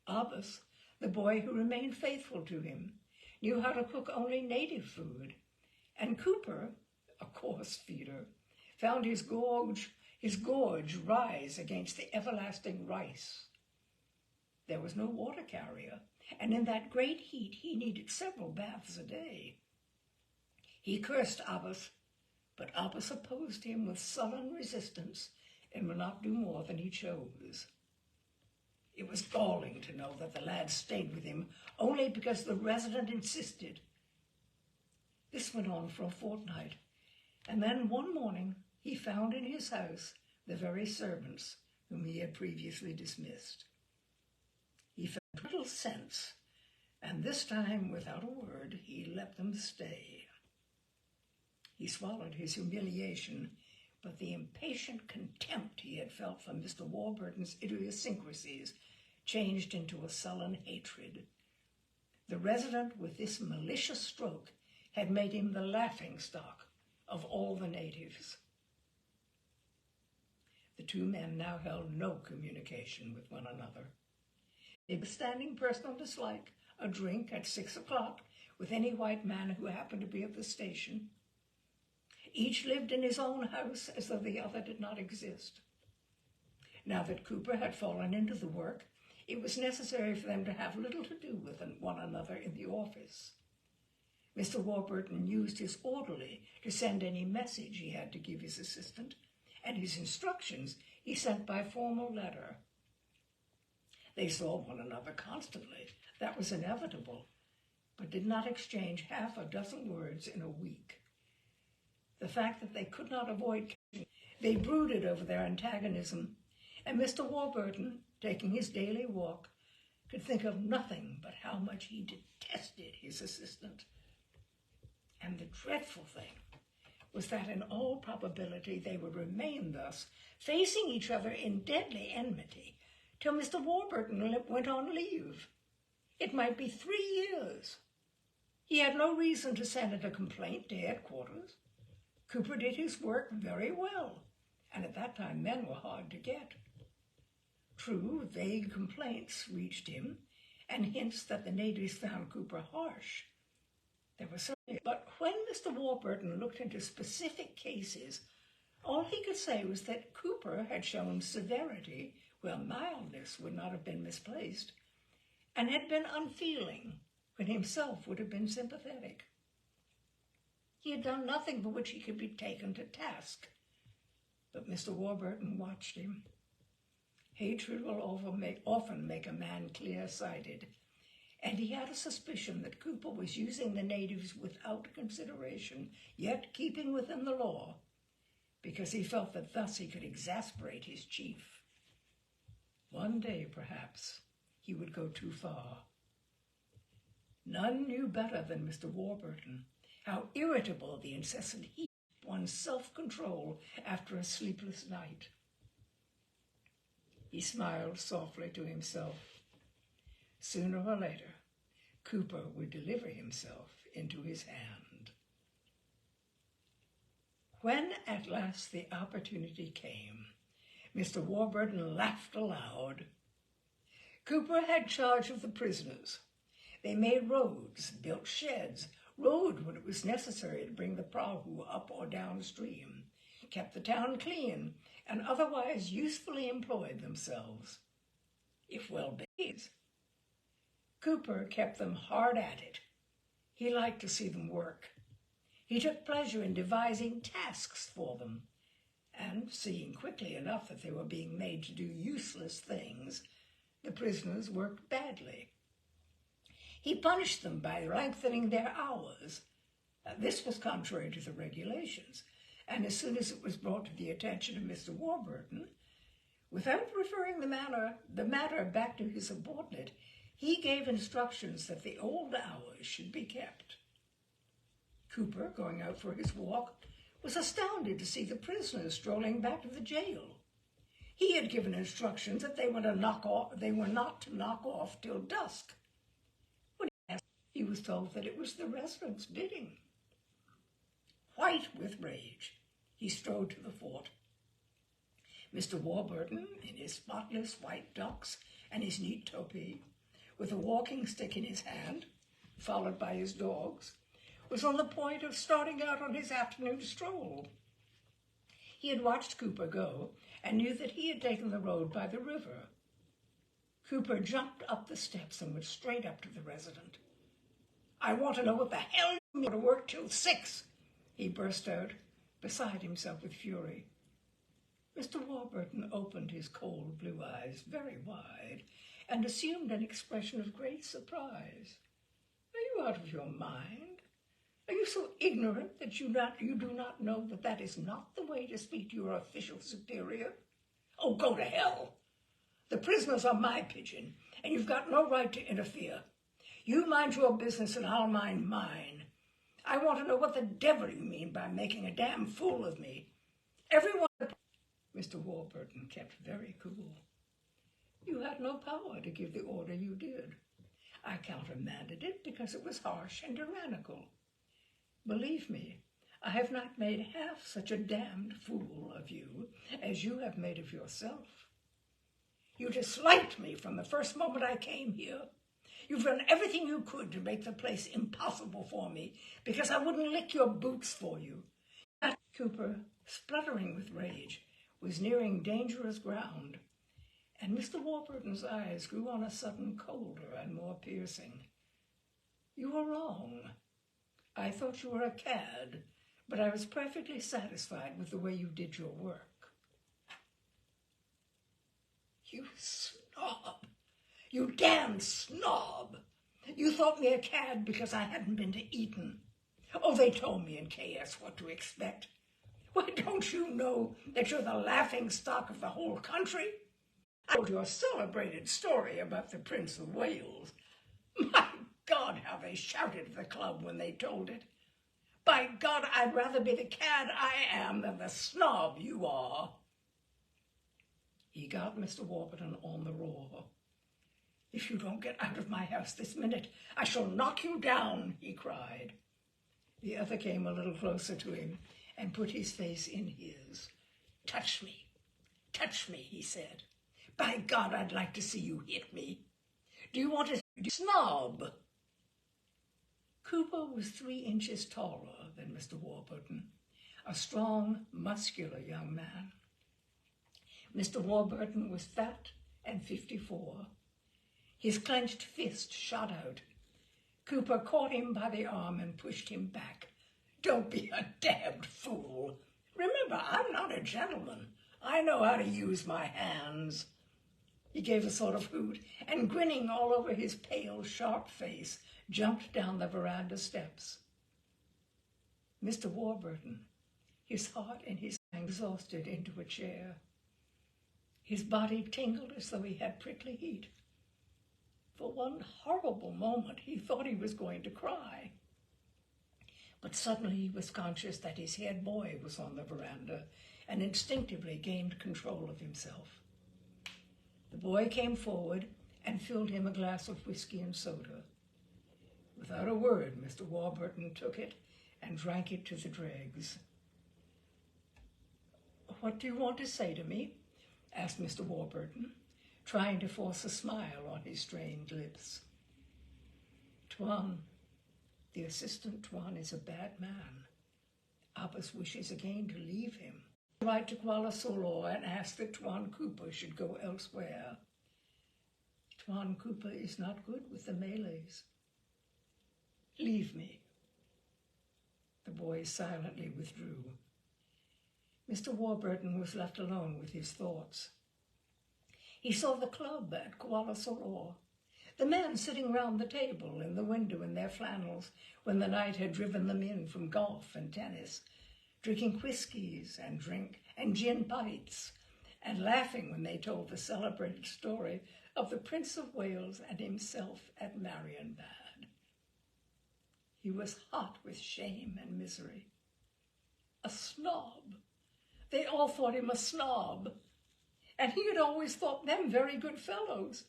Abbas, the boy who remained faithful to him, knew how to cook only native food, and Cooper, a coarse feeder, found his gorge rise against the everlasting rice. There was no water carrier, and in that great heat he needed several baths a day. He cursed Abbas, but Abbas opposed him with sullen resistance and would not do more than he chose. It was galling to know that the lad stayed with him only because the resident insisted. This went on for a fortnight, and then one morning he found in his house the very servants whom he had previously dismissed. He felt little sense, and this time, without a word, he let them stay. He swallowed his humiliation, but the impatient contempt he had felt for Mr. Warburton's idiosyncrasies changed into a sullen hatred. The resident with this malicious stroke had made him the laughingstock of all the natives. The two men now held no communication with one another. Notwithstanding personal dislike, a drink at 6 o'clock with any white man who happened to be at the station. Each lived in his own house as though the other did not exist. Now that Cooper had fallen into the work, it was necessary for them to have little to do with one another in the office. Mr. Warburton used his orderly to send any message he had to give his assistant, and his instructions he sent by formal letter. They saw one another constantly. That was inevitable, but did not exchange half a dozen words in a week. The fact that they could not avoid, they brooded over their antagonism, and Mr. Warburton, taking his daily walk, could think of nothing but how much he detested his assistant. And the dreadful thing was that in all probability they would remain thus, facing each other in deadly enmity, till Mr. Warburton went on leave. It might be 3 years. He had no reason to send in a complaint to headquarters. Cooper did his work very well, and at that time men were hard to get. True, vague complaints reached him, and hints that the natives found Cooper harsh. There were certainly, but when Mr. Warburton looked into specific cases, all he could say was that Cooper had shown severity where mildness would not have been misplaced, and had been unfeeling when himself would have been sympathetic. He had done nothing for which he could be taken to task. But Mr. Warburton watched him. Hatred will often make a man clear-sighted, and he had a suspicion that Cooper was using the natives without consideration, yet keeping within the law, because he felt that thus he could exasperate his chief. One day, perhaps, he would go too far. None knew better than Mr. Warburton how irritable the incessant heat of one's self-control after a sleepless night. He smiled softly to himself. Sooner or later, Cooper would deliver himself into his hand. When at last the opportunity came, Mr. Warburton laughed aloud. Cooper had charge of the prisoners. They made roads, built sheds, rowed when it was necessary to bring the prahu up or downstream, kept the town clean, and otherwise usefully employed themselves. If well paid, Cooper kept them hard at it. He liked to see them work. He took pleasure in devising tasks for them, and seeing quickly enough that they were being made to do useless things, the prisoners worked badly. He punished them by lengthening their hours. This was contrary to the regulations, and as soon as it was brought to the attention of Mr. Warburton, without referring the matter back to his subordinate, he gave instructions that the old hours should be kept. Cooper, going out for his walk, was astounded to see the prisoners strolling back to the jail. He had given instructions that they were not to knock off till dusk. When he asked, he was told that it was the residents' bidding. White with rage, he strode to the fort. Mr. Warburton, in his spotless white ducks and his neat topee, with a walking stick in his hand, followed by his dogs, was on the point of starting out on his afternoon stroll. He had watched Cooper go and knew that he had taken the road by the river. Cooper jumped up the steps and went straight up to the resident. "I want to know what the hell you mean to work till 6, he burst out, beside himself with fury. Mr. Warburton opened his cold blue eyes very wide and assumed an expression of great surprise. "Are you out of your mind? Are you so ignorant that you do not know that that is not the way to speak to your official superior? Oh, go to hell! The prisoners are my pigeon, and you've got no right to interfere. You mind your business and I'll mind mine. I want to know what the devil you mean by making a damn fool of me. Everyone..." Mr. Warburton kept very cool. "You had no power to give the order you did. I countermanded it because it was harsh and tyrannical. Believe me, I have not made half such a damned fool of you as you have made of yourself. You disliked me from the first moment I came here. You've done everything you could to make the place impossible for me because I wouldn't lick your boots for you." Cooper, spluttering with rage, was nearing dangerous ground, and Mr. Warburton's eyes grew on a sudden colder and more piercing. "You were wrong. I thought you were a cad, but I was perfectly satisfied with the way you did your work." "You snob! You damned snob! You thought me a cad because I hadn't been to Eton. Oh, they told me in KS what to expect. Why, don't you know that you're the laughing stock of the whole country? I told you a celebrated story about the Prince of Wales. My God, how they shouted at the club when they told it. By God, I'd rather be the cad I am than the snob you are." He got Mr. Warburton on the raw. "If you don't get out of my house this minute, I shall knock you down," he cried. The other came a little closer to him and put his face in his. Touch me, he said. "By God, I'd like to see you hit me. Do you want to snob?" Cooper was 3 inches taller than Mr. Warburton, a strong, muscular young man. Mr. Warburton was fat and 54. His clenched fist shot out. Cooper caught him by the arm and pushed him back. "Don't be a damned fool. Remember, I'm not a gentleman. I know how to use my hands." He gave a sort of hoot and, grinning all over his pale, sharp face, jumped down the veranda steps. Mr. Warburton, his heart and his mind exhausted, into a chair. His body tingled as though he had prickly heat. For one horrible moment, he thought he was going to cry. But suddenly he was conscious that his head boy was on the veranda and instinctively gained control of himself. The boy came forward and filled him a glass of whiskey and soda. Without a word, Mr. Warburton took it and drank it to the dregs. "What do you want to say to me?" asked Mr. Warburton, trying to force a smile on his strained lips. "Tuan, the assistant Tuan is a bad man. Abbas wishes again to leave him. Write to Kuala Solor and ask that Tuan Cooper should go elsewhere. Tuan Cooper is not good with the Malays. Leave me." The boy silently withdrew. Mr. Warburton was left alone with his thoughts. He saw the club at Kuala Solor, the men sitting round the table in the window in their flannels when the night had driven them in from golf and tennis, drinking whiskies and gin pints, and laughing when they told the celebrated story of the Prince of Wales and himself at Marienbad. He was hot with shame and misery. A snob. They all thought him a snob. And he had always thought them very good fellows.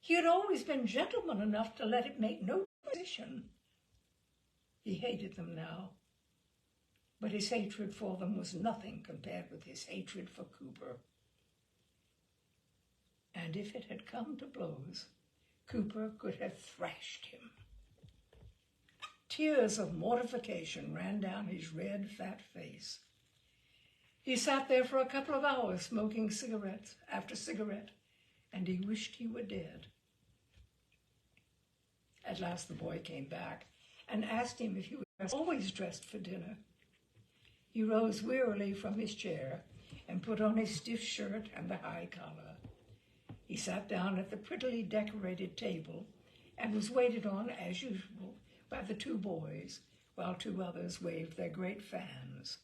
He had always been gentleman enough to let it make no position. He hated them now. But his hatred for them was nothing compared with his hatred for Cooper. And if it had come to blows, Cooper could have thrashed him. Tears of mortification ran down his red, fat face. He sat there for a couple of hours smoking cigarette after cigarette, and he wished he were dead. At last the boy came back and asked him if he was always dressed for dinner. He rose wearily from his chair and put on his stiff shirt and the high collar. He sat down at the prettily decorated table and was waited on, as usual, by the 2 boys, while 2 others waved their great fans.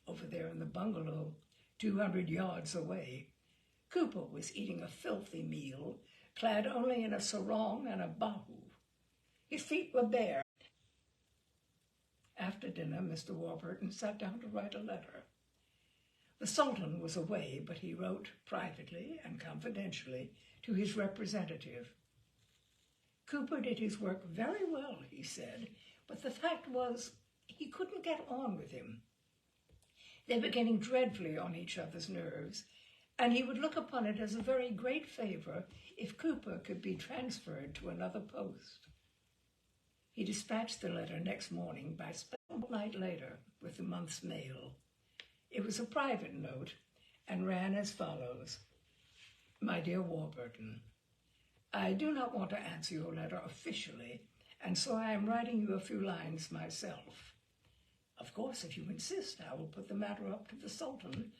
Over there in the bungalow, 200 yards away, Cooper was eating a filthy meal, clad only in a sarong and a bahu. His feet were bare. After dinner, Mr. Warburton sat down to write a letter. The Sultan was away, but he wrote privately and confidentially to his representative. Cooper did his work very well, he said, but the fact was he couldn't get on with him. They were getting dreadfully on each other's nerves, and he would look upon it as a very great favor if Cooper could be transferred to another post. He dispatched the letter next morning by special night later with the month's mail. It was a private note and ran as follows. My dear Warburton, I do not want to answer your letter officially, and so I am writing you a few lines myself. Of course, if you insist, I will put the matter up to the Sultan,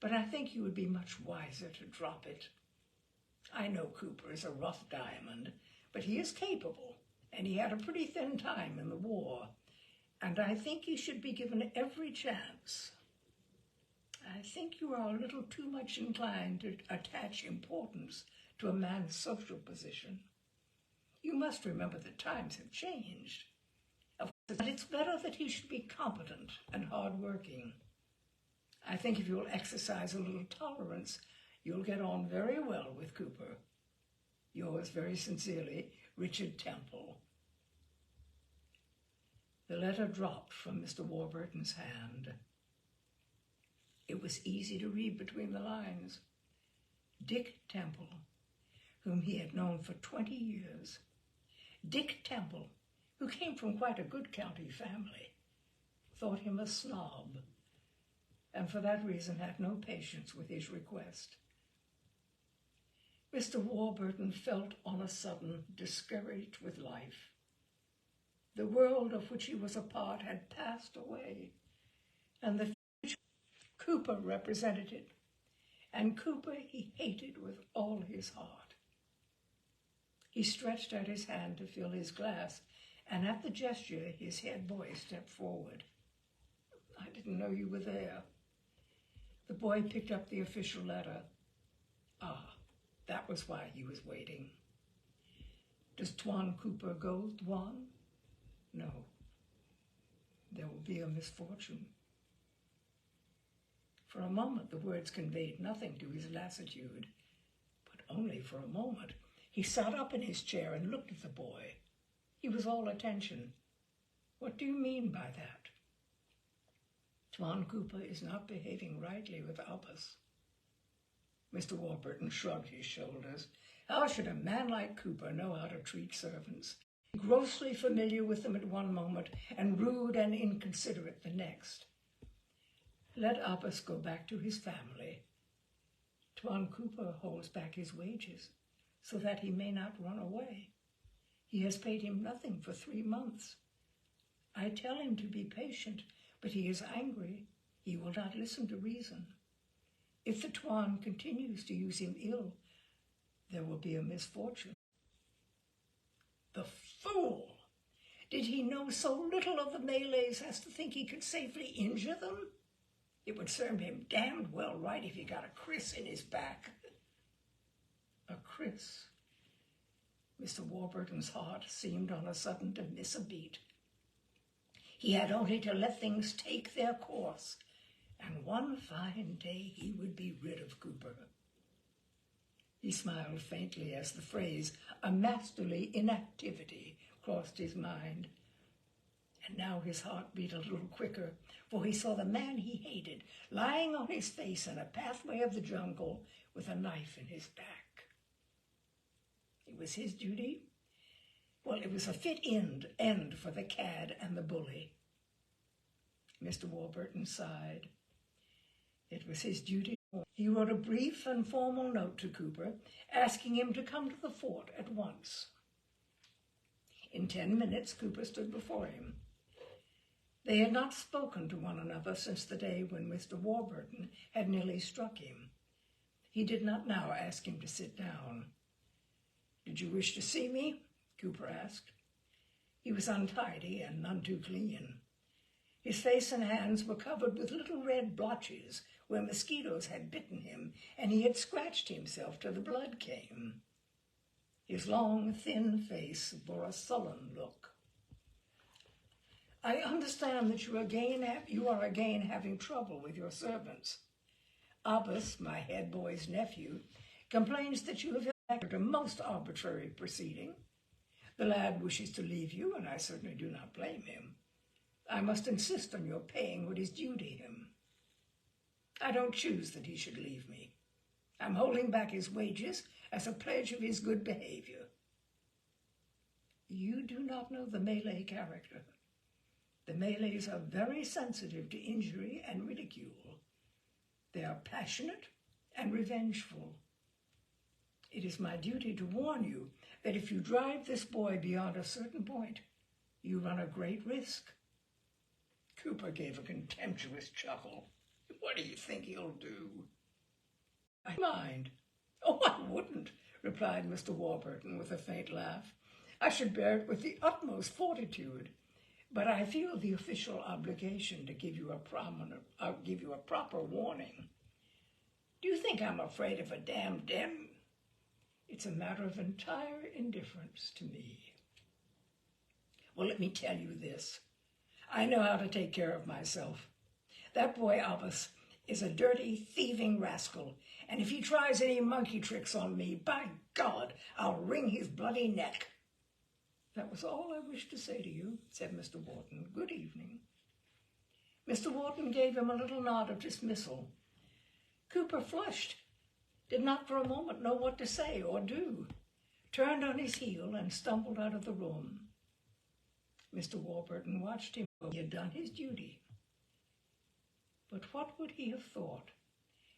but I think you would be much wiser to drop it. I know Cooper is a rough diamond, but he is capable, and he had a pretty thin time in the war, and I think he should be given every chance. I think you are a little too much inclined to attach importance to a man's social position. You must remember that times have changed. Of course, but it's better that he should be competent and hard-working. I think if you'll exercise a little tolerance, you'll get on very well with Cooper. Yours very sincerely, Richard Temple. The letter dropped from Mr. Warburton's hand. It was easy to read between the lines. Dick Temple, whom he had known for 20 years. Dick Temple, who came from quite a good county family, thought him a snob, and for that reason had no patience with his request. Mr. Warburton felt on a sudden discouraged with life. The world of which he was a part had passed away, and the future Cooper represented it, and Cooper he hated with all his heart. He stretched out his hand to fill his glass, and at the gesture his head boy stepped forward. I didn't know you were there. The boy picked up the official letter. Ah, that was why he was waiting. Does Tuan Cooper go, Tuan? No. There will be a misfortune. For a moment the words conveyed nothing to his lassitude, but only for a moment. He sat up in his chair and looked at the boy. He was all attention. What do you mean by that? Tuan Cooper is not behaving rightly with Albus. Mr. Warburton shrugged his shoulders. How should a man like Cooper know how to treat servants? Grossly familiar with them at one moment, and rude and inconsiderate the next. Let Albus go back to his family. Tuan Cooper holds back his wages, so that he may not run away. He has paid him nothing for 3 months. I tell him to be patient, but he is angry. He will not listen to reason. If the Tuan continues to use him ill, there will be a misfortune. The fool! Did he know so little of the Malays as to think he could safely injure them? It would serve him damned well right if he got a kriss in his back. A kriss. Mr. Warburton's heart seemed on a sudden to miss a beat. He had only to let things take their course, and one fine day he would be rid of Cooper. He smiled faintly as the phrase, a masterly inactivity, crossed his mind. And now his heart beat a little quicker, for he saw the man he hated lying on his face in a pathway of the jungle with a knife in his back. It was his duty. Well, it was a fit end for the cad and the bully. Mr. Warburton sighed. It was his duty. He wrote a brief and formal note to Cooper, asking him to come to the fort at once. In 10 minutes, Cooper stood before him. They had not spoken to one another since the day when Mr. Warburton had nearly struck him. He did not now ask him to sit down. Did you wish to see me? Cooper asked. He was untidy and none too clean. His face and hands were covered with little red blotches where mosquitoes had bitten him, and he had scratched himself till the blood came. His long, thin face bore a sullen look. I understand that you are again having trouble with your servants. Abbas, my head boy's nephew, complains that you have acted a most arbitrary proceeding. The lad wishes to leave you, and I certainly do not blame him. I must insist on your paying what is due to him. I don't choose that he should leave me. I'm holding back his wages as a pledge of his good behavior. You do not know the Malay character. The Malays are very sensitive to injury and ridicule. They are passionate and revengeful. It is my duty to warn you that if you drive this boy beyond a certain point, you run a great risk. Cooper gave a contemptuous chuckle. What do you think he'll do? I mind. Oh, I wouldn't, replied Mr. Warburton with a faint laugh. I should bear it with the utmost fortitude, but I feel the official obligation to give you a proper warning. Do you think I'm afraid of a damn dem? It's a matter of entire indifference to me. Well, let me tell you this. I know how to take care of myself. That boy Abbas is a dirty, thieving rascal, and if he tries any monkey tricks on me, by God, I'll wring his bloody neck." "That was all I wished to say to you," said Mr. Wharton. "Good evening." Mr. Wharton gave him a little nod of dismissal. Cooper flushed, did not for a moment know what to say or do, turned on his heel and stumbled out of the room. Mr. Warburton watched him. He had done his duty. But what would he have thought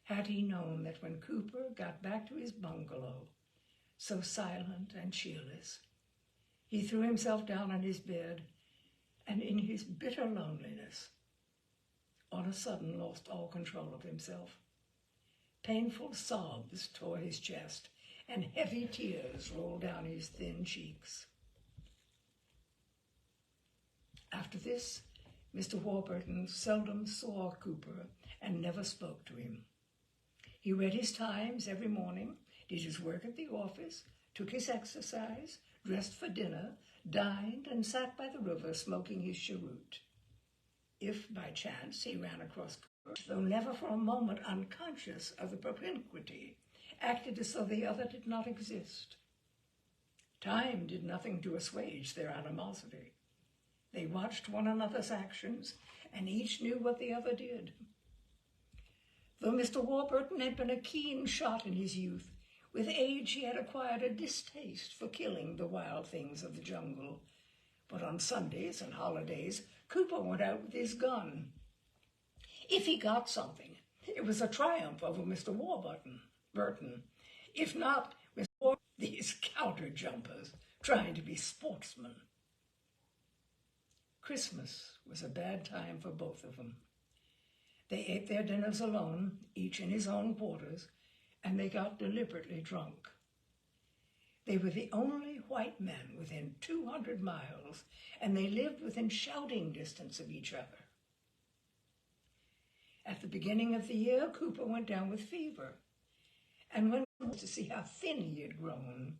had he known that when Cooper got back to his bungalow, so silent and cheerless, he threw himself down on his bed and in his bitter loneliness, on a sudden lost all control of himself. Painful sobs tore his chest, and heavy tears rolled down his thin cheeks. After this, Mr. Warburton seldom saw Cooper and never spoke to him. He read his Times every morning, did his work at the office, took his exercise, dressed for dinner, dined, and sat by the river smoking his cheroot. If by chance he ran across Cooper, though never for a moment unconscious of the propinquity, acted as though the other did not exist. Time did nothing to assuage their animosity. They watched one another's actions, and each knew what the other did. Though Mr. Warburton had been a keen shot in his youth, with age he had acquired a distaste for killing the wild things of the jungle. But on Sundays and holidays, Cooper went out with his gun. If he got something, it was a triumph over Mr. Warburton. If not, Mr. Warburton, these counter-jumpers, trying to be sportsmen. Christmas was a bad time for both of them. They ate their dinners alone, each in his own quarters, and they got deliberately drunk. They were the only white men within 200 miles, and they lived within shouting distance of each other. At the beginning of the year, Cooper went down with fever, and when he went to see how thin he had grown,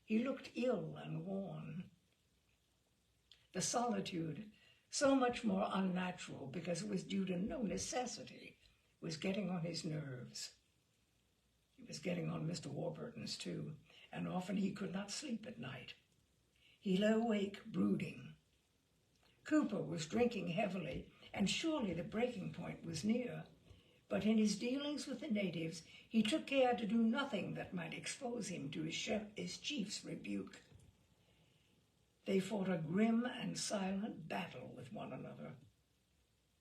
he looked ill and worn. The solitude, so much more unnatural because it was due to no necessity, was getting on his nerves. It was getting on Mr. Warburton's too, and often he could not sleep at night. He lay awake, brooding. Cooper was drinking heavily, and surely the breaking point was near. But in his dealings with the natives, he took care to do nothing that might expose him to his chief's rebuke. They fought a grim and silent battle with one another.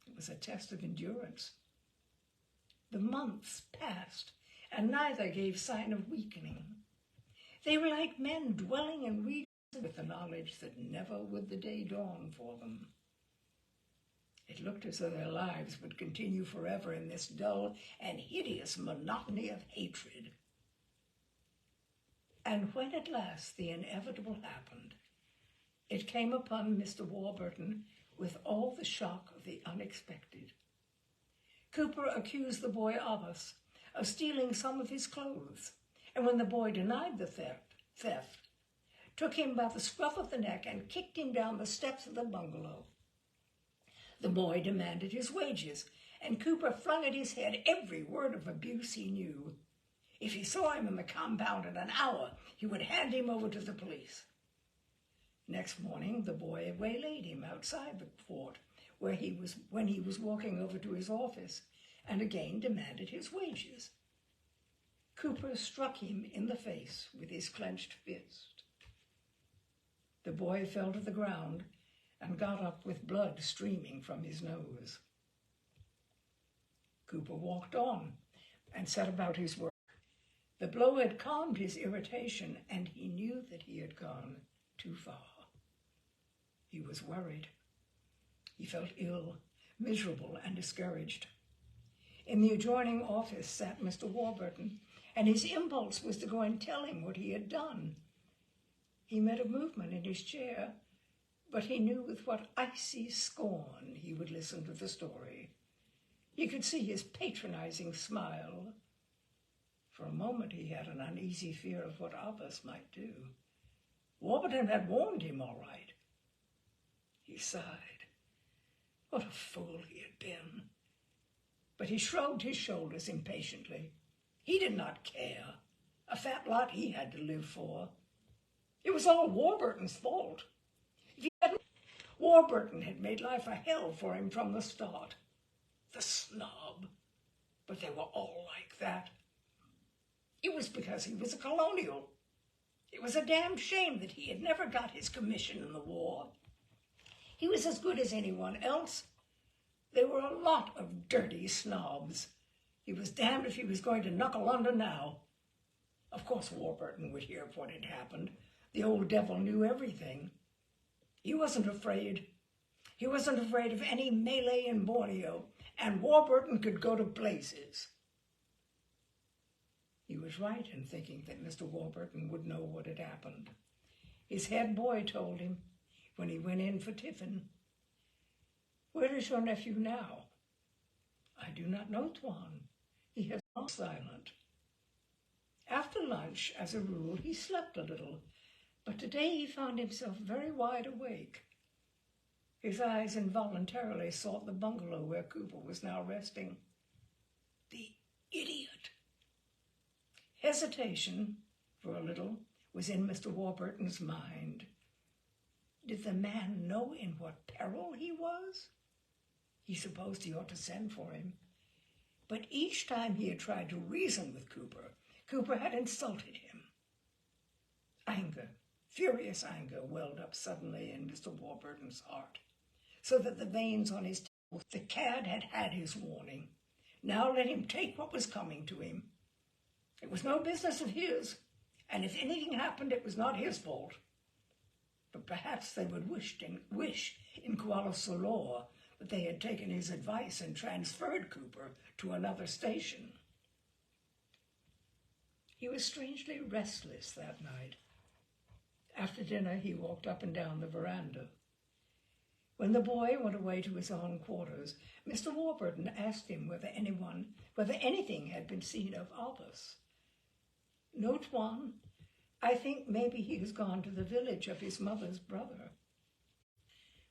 It was a test of endurance. The months passed, and neither gave sign of weakening. They were like men dwelling in regions with the knowledge that never would the day dawn for them. It looked as though their lives would continue forever in this dull and hideous monotony of hatred. And when at last the inevitable happened, it came upon Mr. Warburton with all the shock of the unexpected. Cooper accused the boy Abbas of stealing some of his clothes, and when the boy denied the theft, took him by the scruff of the neck and kicked him down the steps of the bungalow. The boy demanded his wages, and Cooper flung at his head every word of abuse he knew. If he saw him in the compound in an hour, he would hand him over to the police. Next morning, the boy waylaid him outside the fort when he was walking over to his office, and again demanded his wages. Cooper struck him in the face with his clenched fist. The boy fell to the ground and got up with blood streaming from his nose. Cooper walked on and set about his work. The blow had calmed his irritation, and he knew that he had gone too far. He was worried. He felt ill, miserable, and discouraged. In the adjoining office sat Mr. Warburton, and his impulse was to go and tell him what he had done. He made a movement in his chair, but he knew with what icy scorn he would listen to the story. He could see his patronizing smile. For a moment he had an uneasy fear of what Abbas might do. Warburton had warned him all right. He sighed. What a fool he had been. but he shrugged his shoulders impatiently. He did not care. A fat lot he had to live for. It was all Warburton's fault. If he hadn't, Warburton had made life a hell for him from the start. The snob. But they were all like that. It was because he was a colonial. It was a damn shame that he had never got his commission in the war. He was as good as anyone else. There were a lot of dirty snobs. He was damned if he was going to knuckle under now. Of course Warburton would hear of what had happened. The old devil knew everything. He wasn't afraid. He wasn't afraid of any Malay in Borneo, and Warburton could go to blazes. He was right in thinking that Mr. Warburton would know what had happened. His head boy told him when he went in for tiffin. "Where is your nephew now?" "I do not know, Tuan. He has gone silent." After lunch, as a rule, he slept a little, but today he found himself very wide awake. His eyes involuntarily sought the bungalow where Cooper was now resting. The idiot! Hesitation, for a little, was in Mr. Warburton's mind. Did the man know in what peril he was? He supposed he ought to send for him. But each time he had tried to reason with Cooper, Cooper had insulted him. Anger, furious anger, welled up suddenly in Mr. Warburton's heart, so that the veins on his temple, the cad had had his warning. Now let him take what was coming to him. It was no business of his, and if anything happened, it was not his fault. But perhaps they would wish in Kuala Solor that they had taken his advice and transferred Cooper to another station. He was strangely restless that night. After dinner, he walked up and down the veranda. When the boy went away to his own quarters, Mr. Warburton asked him whether anything had been seen of Albus. "No, Tuan. I think maybe he has gone to the village of his mother's brother."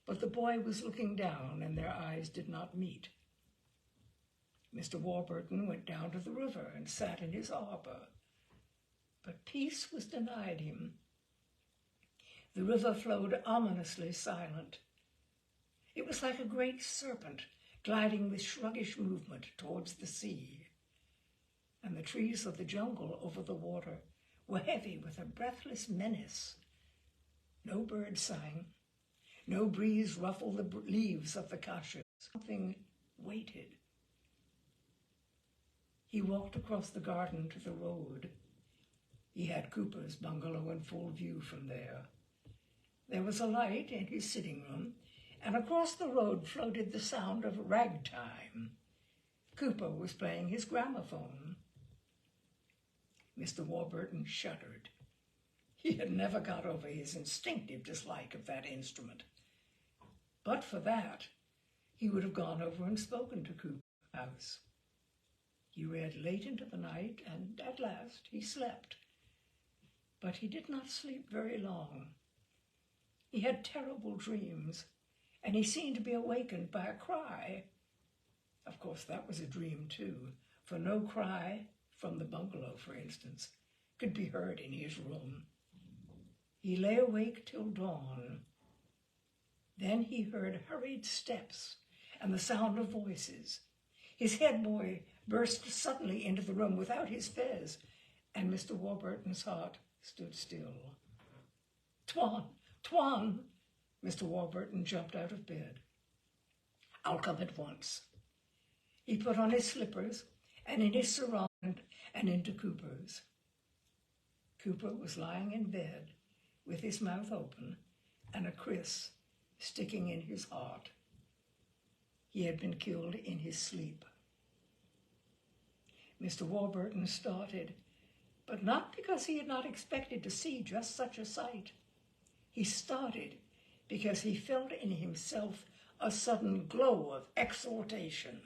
But the boy was looking down, and their eyes did not meet. Mr. Warburton went down to the river and sat in his arbor. But peace was denied him. The river flowed ominously silent. It was like a great serpent gliding with sluggish movement towards the sea. And the trees of the jungle over the water were heavy with a breathless menace. No bird sang. No breeze ruffled the leaves of the cashews. Something waited. He walked across the garden to the road. He had Cooper's bungalow in full view from there. There was a light in his sitting room, and across the road floated the sound of ragtime. Cooper was playing his gramophone. Mr. Warburton shuddered. He had never got over his instinctive dislike of that instrument. But for that, he would have gone over and spoken to Cooper's house. He read late into the night, and at last he slept. But he did not sleep very long. He had terrible dreams, and he seemed to be awakened by a cry. Of course, that was a dream too, for no cry from the bungalow, for instance, could be heard in his room. He lay awake till dawn. Then he heard hurried steps and the sound of voices. His head boy burst suddenly into the room without his fez, and Mr. Warburton's heart stood still. "Tuan, Tuan!" Mr. Warburton jumped out of bed. "I'll come at once." He put on his slippers and in his sarong and into Cooper's. Cooper was lying in bed with his mouth open and a kriss sticking in his heart. He had been killed in his sleep. Mr. Warburton started, but not because he had not expected to see just such a sight. He started because he felt in himself a sudden glow of exultation.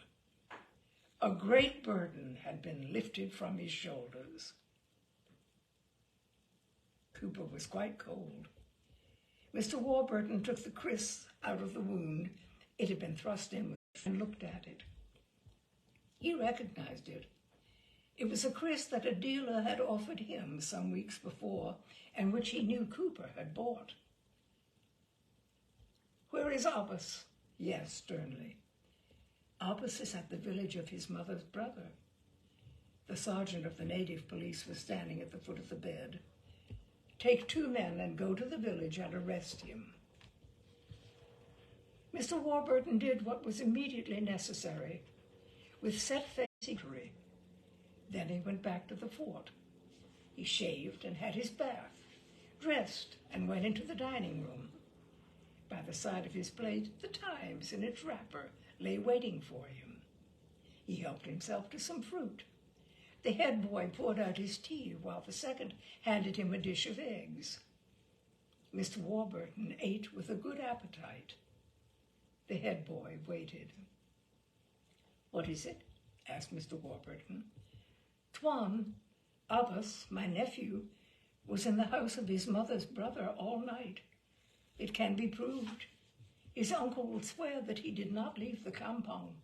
A great burden had been lifted from his shoulders. Cooper was quite cold. Mr. Warburton took the kriss out of the wound. It had been thrust in and looked at it. He recognized it. It was a kris that a dealer had offered him some weeks before, and which he knew Cooper had bought. "Where is Albus?" he asked sternly. "Albus is at the village of his mother's brother." The sergeant of the native police was standing at the foot of the bed. "Take 2 men and go to the village and arrest him." Mr. Warburton did what was immediately necessary. With set face inquiry. Then he went back to the fort. He shaved and had his bath, dressed, and went into the dining room. By the side of his plate, the Times in its wrapper lay waiting for him. He helped himself to some fruit. The head boy poured out his tea while the second handed him a dish of eggs. Mr. Warburton ate with a good appetite. The head boy waited. "What is it?" asked Mr. Warburton. "Tuan, Albus, my nephew, was in the house of his mother's brother all night. It can be proved. His uncle will swear that he did not leave the compound."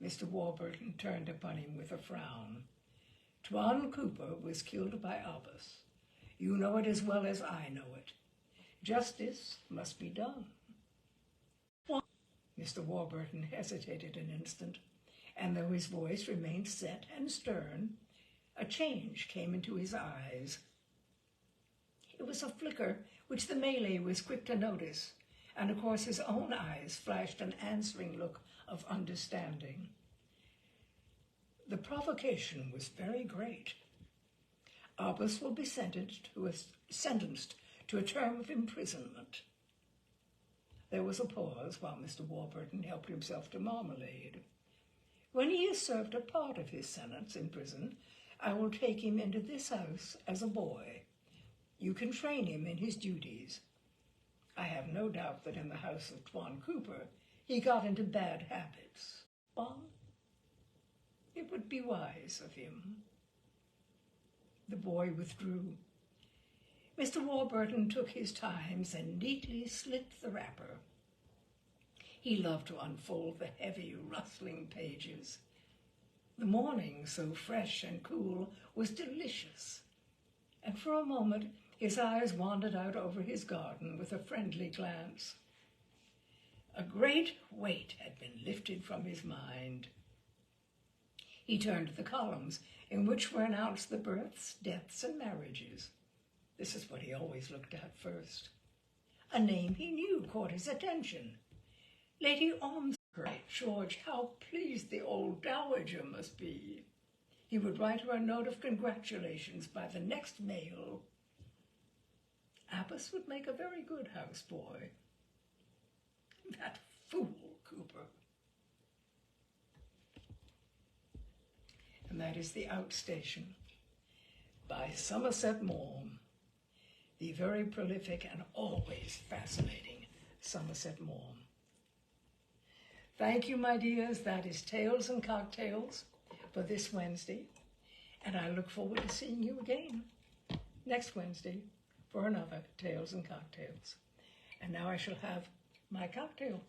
Mr. Warburton turned upon him with a frown. "Tuan Cooper was killed by Albus. You know it as well as I know it. Justice must be done." Mr. Warburton hesitated an instant, and though his voice remained set and stern, a change came into his eyes. It was a flicker which the Malay was quick to notice, and of course his own eyes flashed an answering look of understanding. The provocation was very great. Albus will be sentenced to a term of imprisonment. There was a pause while Mr. Warburton helped himself to marmalade. "When he has served a part of his sentence in prison, I will take him into this house as a boy. You can train him in his duties. I have no doubt that in the house of Tuan Cooper he got into bad habits. Well, it would be wise of him." The boy withdrew. Mr. Warburton took his Times and neatly slit the wrapper. He loved to unfold the heavy, rustling pages. The morning, so fresh and cool, was delicious, and for a moment his eyes wandered out over his garden with a friendly glance. A great weight had been lifted from his mind. He turned to the columns in which were announced the births, deaths, and marriages. This is what he always looked at first. A name he knew caught his attention. Lady Ormsby. Great George, how pleased the old dowager must be. He would write her a note of congratulations by the next mail. Albus would make a very good houseboy. That fool, Cooper. And that is The Outstation by Somerset Maugham, the very prolific and always fascinating Somerset Maugham. Thank you, my dears. That is Tales and Cocktails for this Wednesday, and I look forward to seeing you again next Wednesday for another Tales and Cocktails. And now I shall have my cocktail.